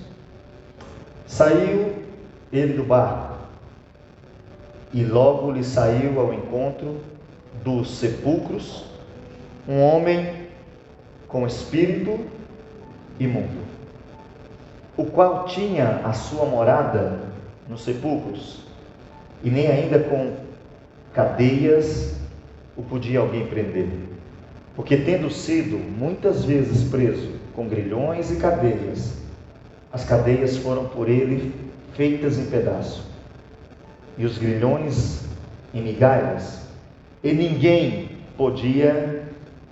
saiu ele do barco, e logo lhe saiu ao encontro dos sepulcros um homem com espírito imundo, o qual tinha a sua morada nos sepulcros, e nem ainda com cadeias o podia alguém prender, porque tendo sido muitas vezes preso com grilhões e cadeias, as cadeias foram por ele feitas em pedaço, e os grilhões em migalhas, e ninguém podia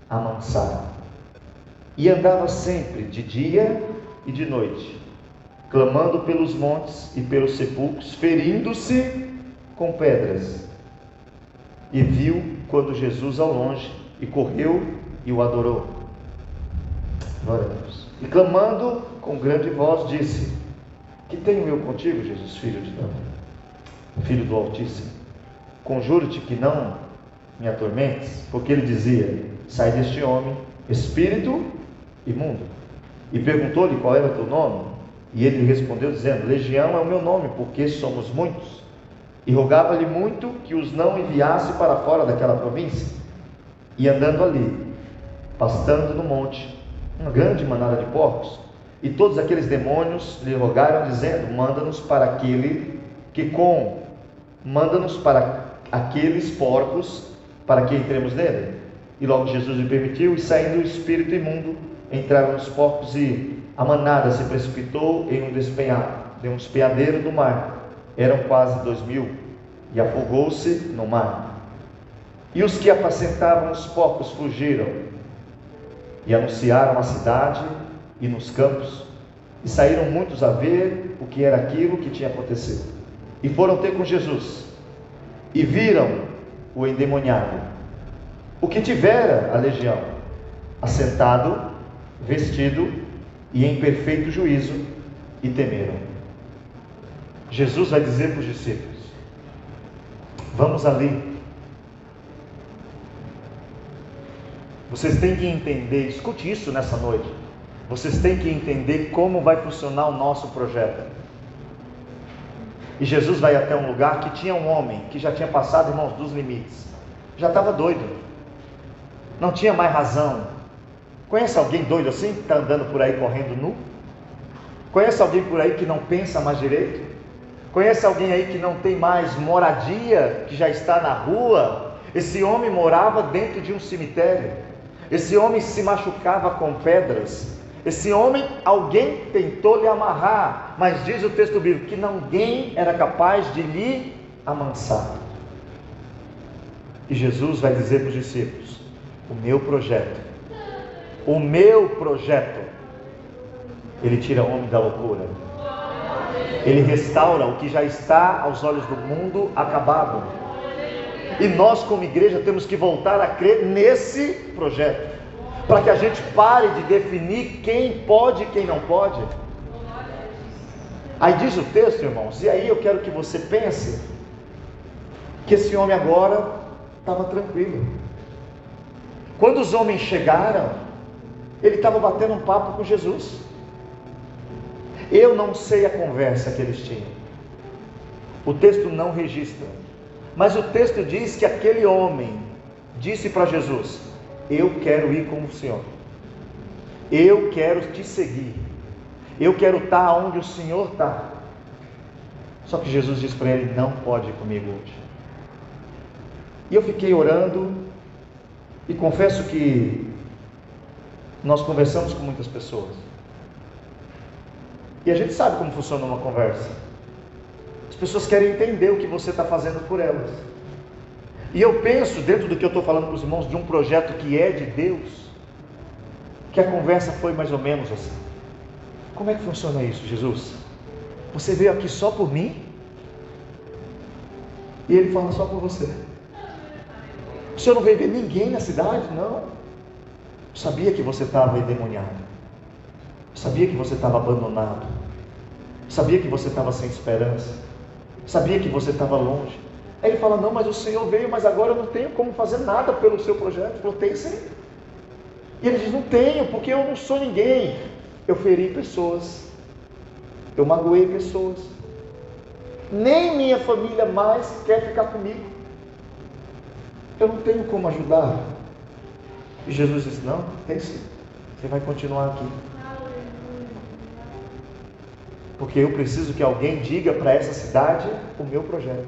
amansar. E andava sempre de dia e de noite, clamando pelos montes e pelos sepulcros, ferindo-se com pedras. E viu quando Jesus ao longe, e correu e o adorou. Glória a Deus. E clamando com grande voz disse: que tenho eu contigo, Jesus, filho de Davi, filho do Altíssimo? Conjuro-te que não me atormentes. Porque ele dizia: sai deste homem, espírito imundo. E perguntou-lhe qual era o teu nome, e ele lhe respondeu dizendo: Legião é o meu nome, porque somos muitos. E rogava-lhe muito que os não enviasse para fora daquela província. E andando ali, pastando no monte, uma grande manada de porcos, e todos aqueles demônios lhe rogaram dizendo: manda-nos para aqueles porcos, para que entremos nele. E logo Jesus lhe permitiu, e saindo o espírito imundo, entraram nos porcos, e a manada se precipitou em um despenhadeiro do mar. Eram quase 2.000, e afogou-se no mar. E os que apacentavam os porcos fugiram, e anunciaram a cidade e nos campos, e saíram muitos a ver o que era aquilo que tinha acontecido. E foram ter com Jesus, e viram o endemoniado, o que tivera a legião, assentado, vestido e em perfeito juízo, e temeram. Jesus vai dizer para os discípulos: vamos ali. Vocês têm que entender, escute isso nessa noite, vocês têm que entender como vai funcionar o nosso projeto. E Jesus vai até um lugar que tinha um homem que já tinha passado, irmãos, dos limites, já estava doido, não tinha mais razão. Conhece alguém doido assim, que está andando por aí correndo nu? Conhece alguém por aí que não pensa mais direito? Conhece alguém aí que não tem mais moradia, que já está na rua? Esse homem morava dentro de um cemitério. Esse homem se machucava com pedras. Esse homem, alguém tentou lhe amarrar, mas diz o texto bíblico que ninguém era capaz de lhe amansar. E Jesus vai dizer para os discípulos: o meu projeto, ele tira o homem da loucura, ele restaura o que já está aos olhos do mundo acabado. E nós, como igreja, temos que voltar a crer nesse projeto, para que a gente pare de definir quem pode e quem não pode. Aí diz o texto, irmãos, e aí eu quero que você pense: que esse homem agora estava tranquilo. Quando os homens chegaram, ele estava batendo um papo com Jesus. Eu não sei a conversa que eles tinham, o texto não registra, mas o texto diz que aquele homem disse para Jesus: eu quero ir com o Senhor, eu quero te seguir, eu quero estar onde o Senhor está. Só que Jesus disse para ele: não pode ir comigo hoje. E eu fiquei orando, e confesso que nós conversamos com muitas pessoas, e a gente sabe como funciona uma conversa. As pessoas querem entender o que você está fazendo por elas. E eu penso, dentro do que eu estou falando para os irmãos, de um projeto que é de Deus, que a conversa foi mais ou menos assim: como é que funciona isso, Jesus? Você veio aqui só por mim? E ele fala: só por você. O senhor não veio ver ninguém na cidade? Não. Eu sabia que você estava endemoniado, eu sabia que você estava abandonado, eu sabia que você estava sem esperança, eu sabia que você estava longe. Aí ele fala: não, mas o Senhor veio, mas agora eu não tenho como fazer nada pelo seu projeto. Ele falou: tem sim. E ele diz: não tenho, porque eu não sou ninguém. Eu feri pessoas, eu magoei pessoas, nem minha família mais quer ficar comigo, eu não tenho como ajudar. E Jesus disse: não, tem sim, você vai continuar aqui, porque eu preciso que alguém diga para essa cidade o meu projeto.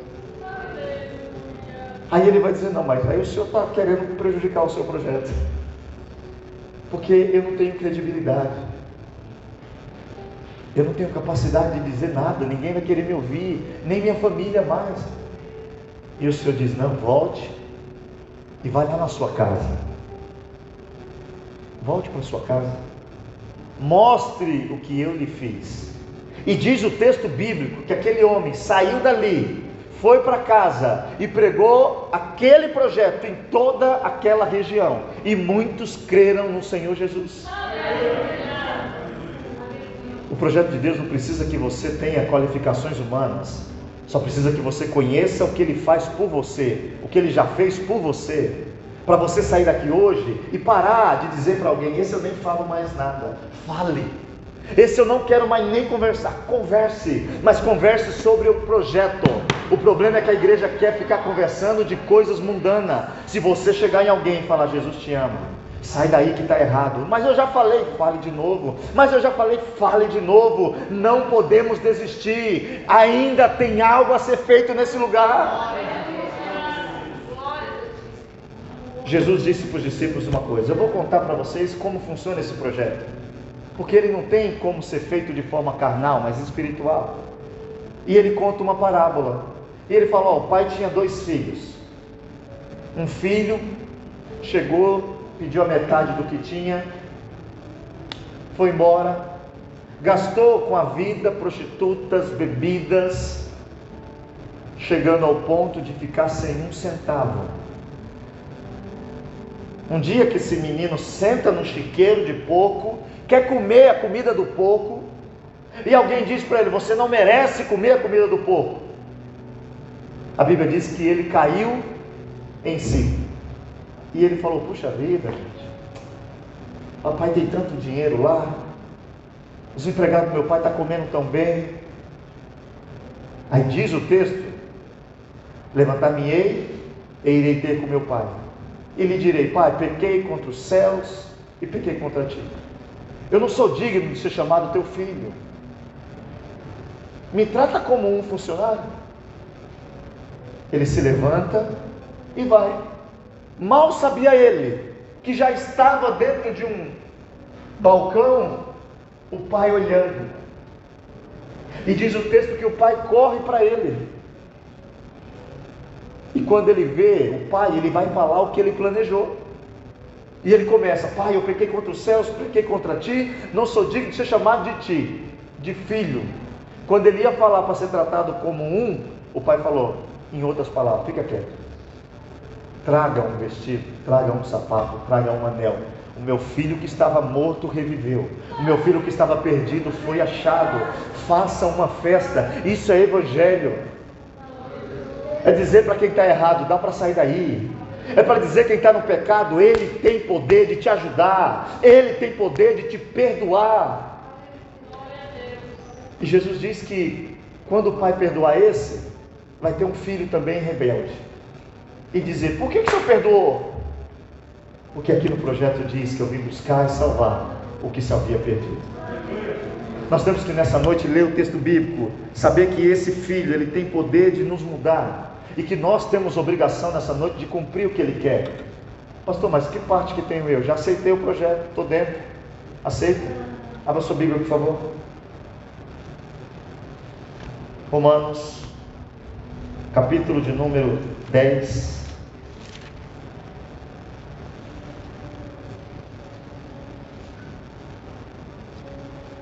Aí ele vai dizer: não, mas aí o senhor está querendo prejudicar o seu projeto, porque eu não tenho credibilidade, eu não tenho capacidade de dizer nada, ninguém vai querer me ouvir, nem minha família mais. E o Senhor diz: não, volte e vai lá na sua casa, volte para a sua casa, mostre o que eu lhe fiz. E diz o texto bíblico que aquele homem saiu dali, foi para casa e pregou aquele projeto em toda aquela região, e muitos creram no Senhor Jesus. O projeto de Deus não precisa que você tenha qualificações humanas, só precisa que você conheça o que Ele faz por você, o que Ele já fez por você, para você sair daqui hoje e parar de dizer para alguém: esse eu nem falo mais nada. Fale. Esse eu não quero mais nem conversar. Converse, mas converse sobre o projeto. O problema é que a igreja quer ficar conversando de coisas mundanas. Se você chegar em alguém e falar: Jesus te ama, sai daí que está errado. Mas eu já falei, fale de novo. Mas eu já falei, fale de novo. Não podemos desistir. Ainda tem algo a ser feito nesse lugar. Jesus disse para os discípulos uma coisa: eu vou contar para vocês como funciona esse projeto, porque ele não tem como ser feito de forma carnal, mas espiritual. E ele conta uma parábola. E ele fala: o pai tinha 2 filhos. Um filho chegou, pediu a metade do que tinha, foi embora, gastou com a vida, prostitutas, bebidas, chegando ao ponto de ficar sem um centavo. Um dia que esse menino senta no chiqueiro de porco, quer comer a comida do porco, e alguém diz para ele: você não merece comer a comida do porco. A Bíblia diz que ele caiu em si, e ele falou: puxa vida, gente, papai tem tanto dinheiro lá, os empregados do meu pai estão comendo tão bem. Aí diz o texto: levantar-me-ei e irei ter com meu pai, e lhe direi: pai, pequei contra os céus e pequei contra ti, eu não sou digno de ser chamado teu filho, me trata como um funcionário. Ele se levanta e vai. Mal sabia ele que já estava dentro de um balcão o pai olhando, e diz o texto que o pai corre para ele, e quando ele vê o pai, ele vai falar o que ele planejou. E ele começa: pai, eu pequei contra os céus, pequei contra ti, não sou digno de ser chamado de ti, de filho. Quando ele ia falar para ser tratado como um, o pai falou, em outras palavras: fica quieto, traga um vestido, traga um sapato, traga um anel. O meu filho que estava morto reviveu, o meu filho que estava perdido foi achado, faça uma festa. Isso é evangelho. É dizer para quem está errado, dá para sair daí. É para dizer quem está no pecado, Ele tem poder de te ajudar, Ele tem poder de te perdoar. E Jesus diz que quando o pai perdoar esse, vai ter um filho também rebelde. E dizer, por que o Senhor perdoou? Porque aqui no projeto diz que eu vim buscar e salvar o que se havia perdido. Nós temos que nessa noite ler o texto bíblico, saber que esse filho, ele tem poder de nos mudar, e que nós temos obrigação nessa noite de cumprir o que ele quer. Pastor, mas que parte que tenho eu? Já aceitei o projeto, estou dentro. Aceita? Abra sua Bíblia, por favor. Romanos, capítulo de número 10.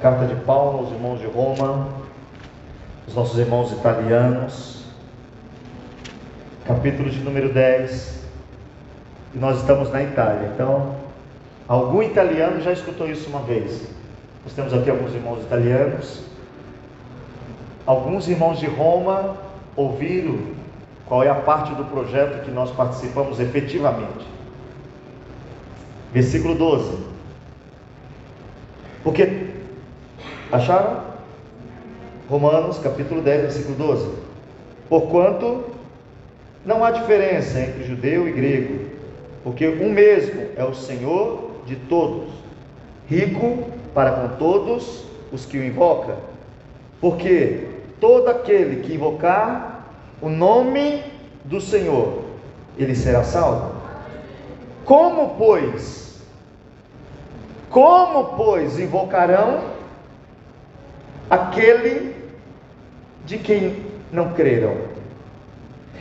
Carta de Paulo aos irmãos de Roma, os nossos irmãos italianos, capítulo de número 10, e nós estamos na Itália, então, algum italiano já escutou isso uma vez. Nós temos aqui alguns irmãos italianos, alguns irmãos de Roma ouviram qual é a parte do projeto que nós participamos efetivamente. Versículo 12, porque, acharam? Romanos capítulo 10, versículo 12. Porquanto não há diferença entre judeu e grego, porque um mesmo é o Senhor de todos, rico para com todos os que o invocam, porque todo aquele que invocar o nome do Senhor, ele será salvo. Como, pois invocarão aquele de quem não creram?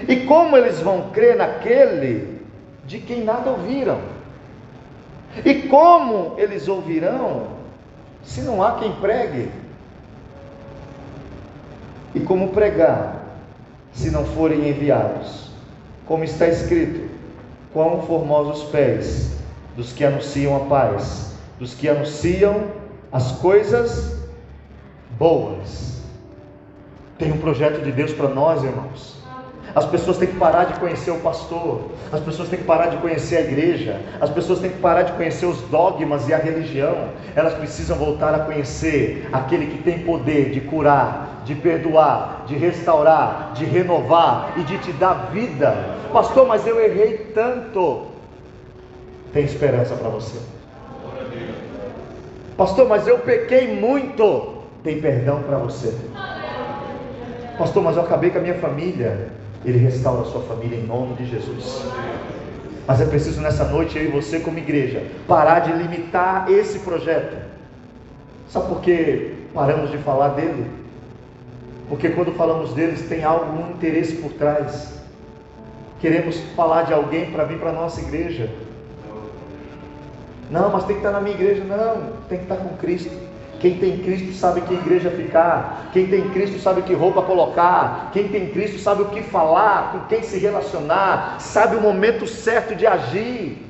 E como eles vão crer naquele de quem nada ouviram? E como eles ouvirão se não há quem pregue? E como pregar se não forem enviados? Como está escrito: quão formosos os pés dos que anunciam a paz, dos que anunciam as coisas boas. Tem um projeto de Deus para nós, irmãos. As pessoas têm que parar de conhecer o pastor, as pessoas têm que parar de conhecer a igreja, as pessoas têm que parar de conhecer os dogmas e a religião. Elas precisam voltar a conhecer aquele que tem poder de curar, de perdoar, de restaurar, de renovar e de te dar vida. Pastor, mas eu errei tanto. Tem esperança para você. Pastor, mas eu pequei muito. Tem perdão para você. Pastor, mas eu acabei com a minha família. Ele restaura a sua família em nome de Jesus. Mas é preciso nessa noite, eu e você como igreja, parar de limitar esse projeto. Sabe por que paramos de falar dele? Porque quando falamos deles tem um interesse por trás. Queremos falar de alguém para vir para a nossa igreja. Não, mas tem que estar na minha igreja. Não, tem que estar com Cristo. Quem tem Cristo sabe que igreja ficar. Quem tem Cristo sabe que roupa colocar. Quem tem Cristo sabe o que falar, com quem se relacionar, sabe o momento certo de agir.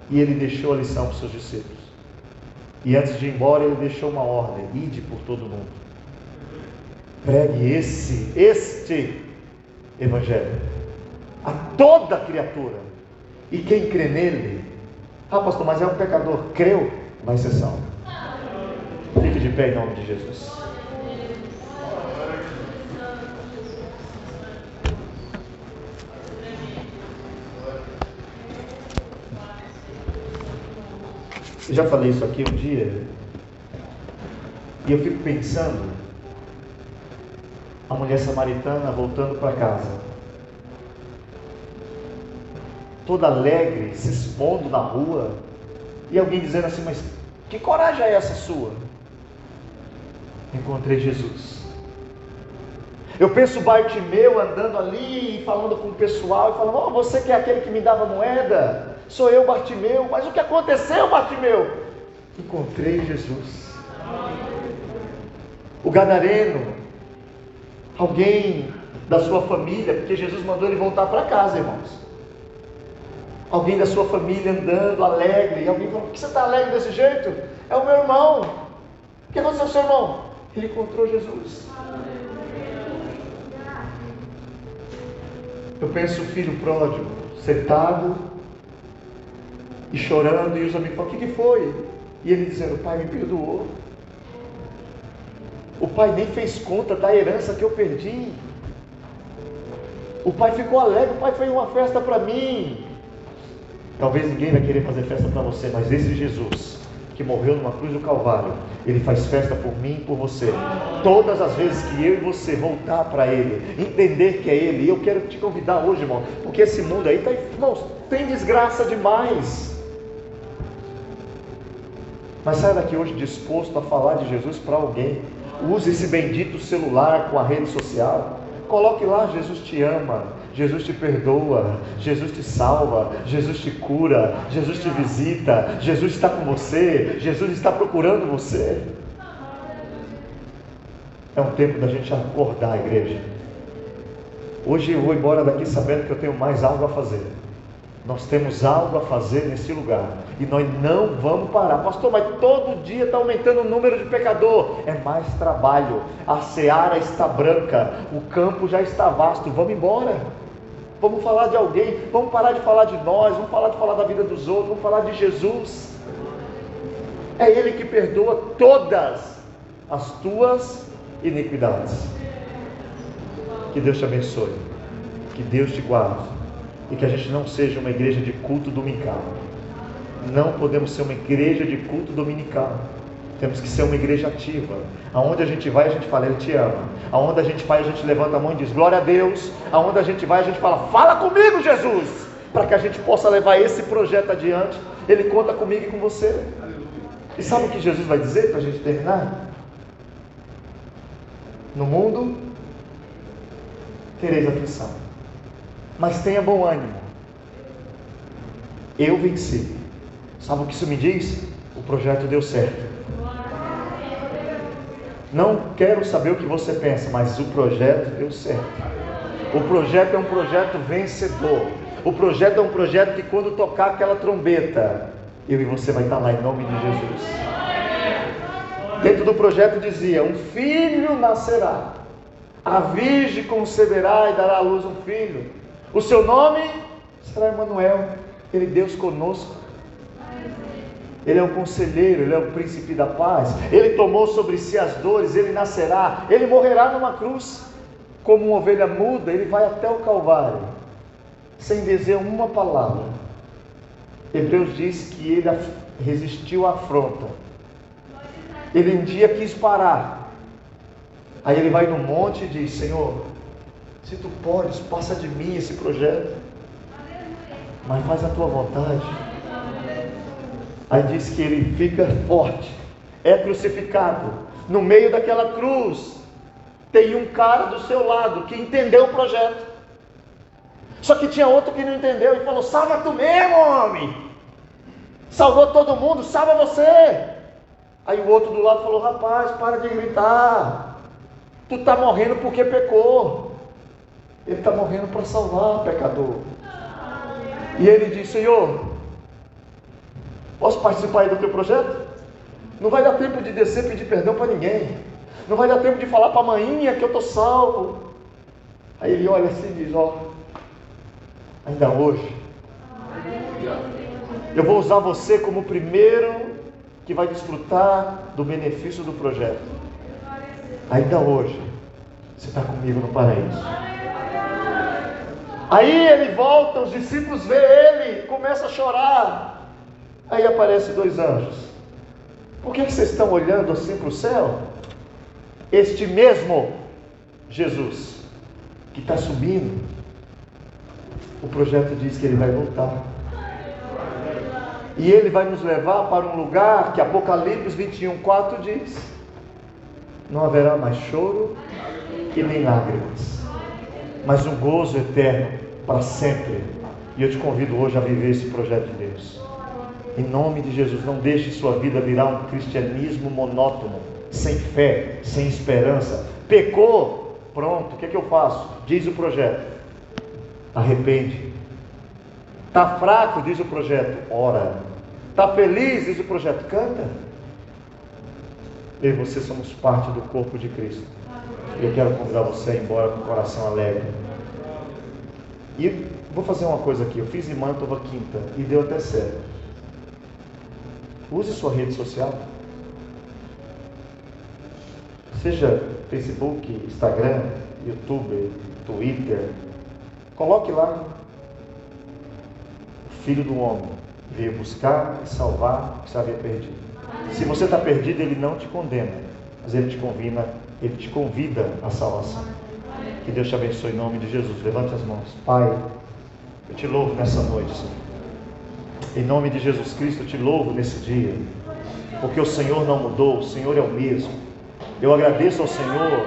E ele deixou a lição para os seus discípulos. E antes de ir embora, ele deixou uma ordem: ide por todo mundo. Pregue este evangelho a toda criatura. E quem crê nele, pastor, mas é um pecador, creu, vai ser salvo. Fique de pé em nome de Jesus. Eu já falei isso aqui um dia, e eu fico pensando, a mulher samaritana voltando para casa, toda alegre, se expondo na rua, e alguém dizendo assim: mas que coragem é essa sua? Encontrei Jesus. Eu penso Bartimeu andando ali e falando com o pessoal e falando: você que é aquele que me dava moeda? Sou eu, Bartimeu. Mas o que aconteceu, Bartimeu? Encontrei Jesus. O gadareno, alguém da sua família, porque Jesus mandou ele voltar para casa, irmãos. Alguém da sua família andando alegre, e alguém falou: por que você está alegre desse jeito? É o meu irmão. O que aconteceu com o seu irmão? Ele encontrou Jesus. Eu penso o filho pródigo, sentado e chorando, e os amigos falam: o que foi? E ele dizendo: o pai me perdoou. O pai nem fez conta da herança que eu perdi. O pai ficou alegre, o pai fez uma festa para mim. Talvez ninguém vai querer fazer festa para você, mas esse Jesus, que morreu numa cruz do Calvário, ele faz festa por mim e por você. Todas as vezes que eu e você voltar para ele, entender que é ele. E eu quero te convidar hoje, irmão, porque esse mundo aí, irmãos, tem desgraça demais. Mas saia daqui hoje disposto a falar de Jesus para alguém. Use esse bendito celular com a rede social. Coloque lá: Jesus te ama, Jesus te perdoa, Jesus te salva, Jesus te cura, Jesus te visita, Jesus está com você, Jesus está procurando você. É um tempo da gente acordar, igreja. Hoje eu vou embora daqui sabendo que eu tenho mais algo a fazer. Nós temos algo a fazer nesse lugar, e nós não vamos parar. Pastor, mas todo dia está aumentando o número de pecador. É mais trabalho. A seara está branca, o campo já está vasto. Vamos embora. Vamos falar de alguém. Vamos parar de falar de nós. Vamos parar de falar da vida dos outros. Vamos falar de Jesus. É Ele que perdoa todas as tuas iniquidades. Que Deus te abençoe, que Deus te guarde, e que a gente não seja uma igreja de culto dominical. Não podemos ser uma igreja de culto dominical. Temos que ser uma igreja ativa. Aonde a gente vai, a gente fala: Ele te ama. Aonde a gente vai, a gente levanta a mão e diz: glória a Deus. Aonde a gente vai, a gente fala: fala comigo, Jesus, para que a gente possa levar esse projeto adiante. Ele conta comigo e com você. E sabe o que Jesus vai dizer para a gente terminar? No mundo tereis aflição, mas tenha bom ânimo, eu venci. Sabe o que isso me diz? O projeto deu certo. Não quero saber o que você pensa, mas o projeto deu certo. O projeto é um projeto vencedor. O projeto é um projeto que, quando tocar aquela trombeta, eu e você vai estar lá em nome de Jesus. Dentro do projeto dizia: um filho nascerá, a virgem conceberá e dará à luz um filho. O seu nome será Emanuel. Ele é Deus conosco. Ele é um conselheiro, Ele é o príncipe da paz. Ele tomou sobre si as dores, Ele nascerá, Ele morrerá numa cruz. Como uma ovelha muda, Ele vai até o Calvário, sem dizer uma palavra. Hebreus diz que Ele resistiu à afronta. Ele um dia quis parar. Aí Ele vai no monte e diz: Senhor, se Tu podes, passa de mim esse projeto, mas faz a Tua vontade. Aí diz que Ele fica forte, é crucificado. No meio daquela cruz tem um cara do seu lado que entendeu o projeto. Só que tinha outro que não entendeu e falou: salva tu mesmo, homem. Salvou todo mundo, salva você. Aí o outro do lado falou: rapaz, para de gritar. Tu está morrendo porque pecou. Ele está morrendo para salvar o pecador. E ele disse: Senhor, posso participar aí do teu projeto? Não vai dar tempo de descer e pedir perdão para ninguém. Não vai dar tempo de falar para a mainha que eu estou salvo. Aí ele olha assim e diz: ó, ainda hoje eu vou usar você como o primeiro que vai desfrutar do benefício do projeto. Ainda hoje você está comigo no paraíso. Aí ele volta, os discípulos veem ele, começa a chorar. Aí aparecem dois anjos. Por que vocês estão olhando assim para o céu? Este mesmo Jesus que está subindo, o projeto diz que ele vai voltar. E ele vai nos levar para um lugar que Apocalipse 21:4 diz: não haverá mais choro e nem lágrimas, mas um gozo eterno para sempre. E eu te convido hoje a viver esse projeto de Deus. Em nome de Jesus, não deixe sua vida virar um cristianismo monótono, sem fé, sem esperança. Pecou, pronto, o que eu faço? Diz o projeto: arrepende. Está fraco, diz o projeto, ora. Está feliz, diz o projeto, canta. Eu e você somos parte do corpo de Cristo. Eu quero convidar você a ir embora com o coração alegre. E vou fazer uma coisa aqui, eu fiz em Mantova quinta e deu até certo. Use sua rede social. Seja Facebook, Instagram, YouTube, Twitter. Coloque lá: o Filho do Homem veio buscar e salvar o que se havia perdido. Se você está perdido, Ele não te condena, mas Ele te convida à salvação. Que Deus te abençoe em nome de Jesus. Levante as mãos. Pai, eu te louvo nessa noite, Senhor. Em nome de Jesus Cristo, eu te louvo nesse dia, porque o Senhor não mudou, o Senhor é o mesmo. Eu agradeço ao Senhor,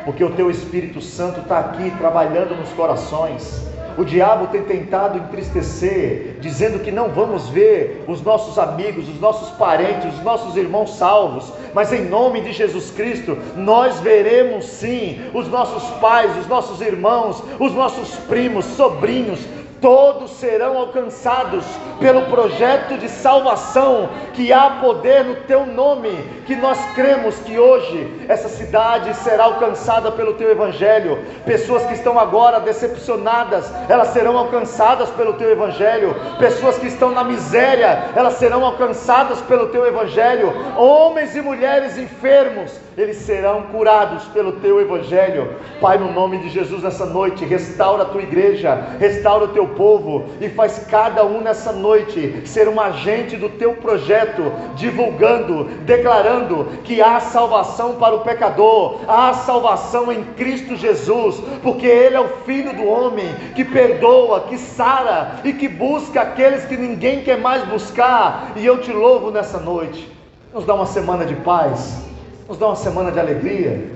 porque o Teu Espírito Santo está aqui trabalhando nos corações. O diabo tem tentado entristecer, dizendo que não vamos ver os nossos amigos, os nossos parentes, os nossos irmãos salvos, mas em nome de Jesus Cristo, nós veremos sim os nossos pais, os nossos irmãos, os nossos primos, sobrinhos, todos serão alcançados pelo projeto de salvação que há poder no Teu nome, que nós cremos que hoje essa cidade será alcançada pelo Teu Evangelho. Pessoas que estão agora decepcionadas, elas serão alcançadas pelo Teu Evangelho. Pessoas que estão na miséria, elas serão alcançadas pelo Teu Evangelho. Homens e mulheres enfermos, eles serão curados pelo Teu Evangelho. Pai, no nome de Jesus, nessa noite, restaura a Tua igreja, restaura o Teu povo e faz cada um nessa noite ser um agente do Teu projeto, divulgando, declarando que há salvação para o pecador, há salvação em Cristo Jesus, porque Ele é o Filho do Homem, que perdoa, que sara e que busca aqueles que ninguém quer mais buscar. E eu te louvo nessa noite. Nos dá uma semana de paz, nos dá uma semana de alegria.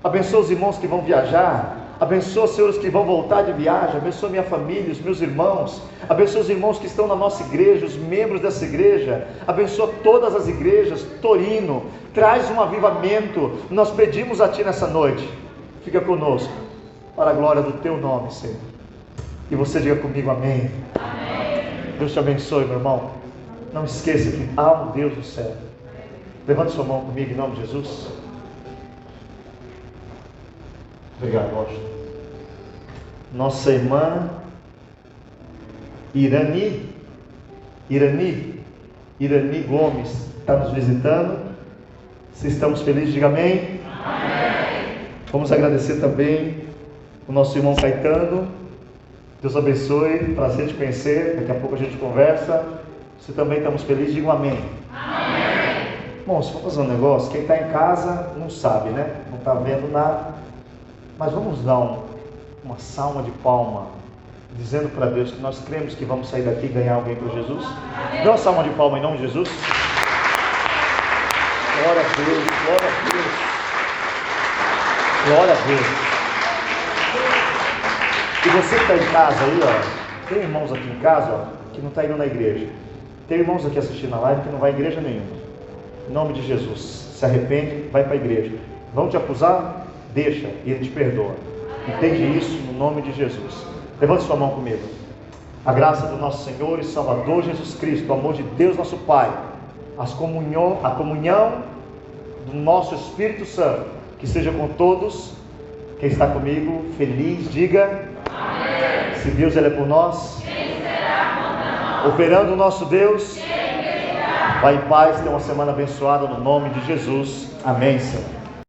Abençoa os irmãos que vão viajar, abençoa, Senhor, os que vão voltar de viagem, abençoa minha família, os meus irmãos, abençoa os irmãos que estão na nossa igreja, os membros dessa igreja, abençoa todas as igrejas, Torino, traz um avivamento. Nós pedimos a Ti nessa noite, fica conosco, para a glória do Teu nome, Senhor. E você diga comigo amém. Amém. Deus te abençoe, meu irmão. Não esqueça que há um Deus do céu. Levante sua mão comigo em nome de Jesus. Obrigado, Washington. Nossa irmã Irani Gomes está nos visitando. Se estamos felizes, diga amém. Amém. Vamos agradecer também o nosso irmão Caetano. Deus abençoe, prazer te conhecer. Daqui a pouco a gente conversa. Se também estamos felizes, diga amém. Amém. Bom, se for fazer um negócio, quem está em casa não sabe, né? Não está vendo nada. Mas vamos dar uma salva de palma, dizendo para Deus que nós cremos que vamos sair daqui e ganhar alguém para Jesus. Dá uma salva de palma em nome de Jesus. Glória a Deus, glória a Deus, glória a Deus. E você que está em casa aí, ó, tem irmãos aqui em casa, ó, que não está indo na igreja. Tem irmãos aqui assistindo a live que não vai à igreja nenhuma. Em nome de Jesus, se arrepende, vai para a igreja. Vão te acusar? Deixa, e Ele te perdoa. Entende isso no nome de Jesus. Levante sua mão comigo. A graça do nosso Senhor e Salvador Jesus Cristo, o amor de Deus nosso Pai, a comunhão do nosso Espírito Santo, que seja com todos. Quem está comigo, feliz, diga amém. Se Deus Ele é por nós, quem será contra nós? Operando o nosso Deus, quem vai em paz, tenha uma semana abençoada no nome de Jesus. Amém, Senhor.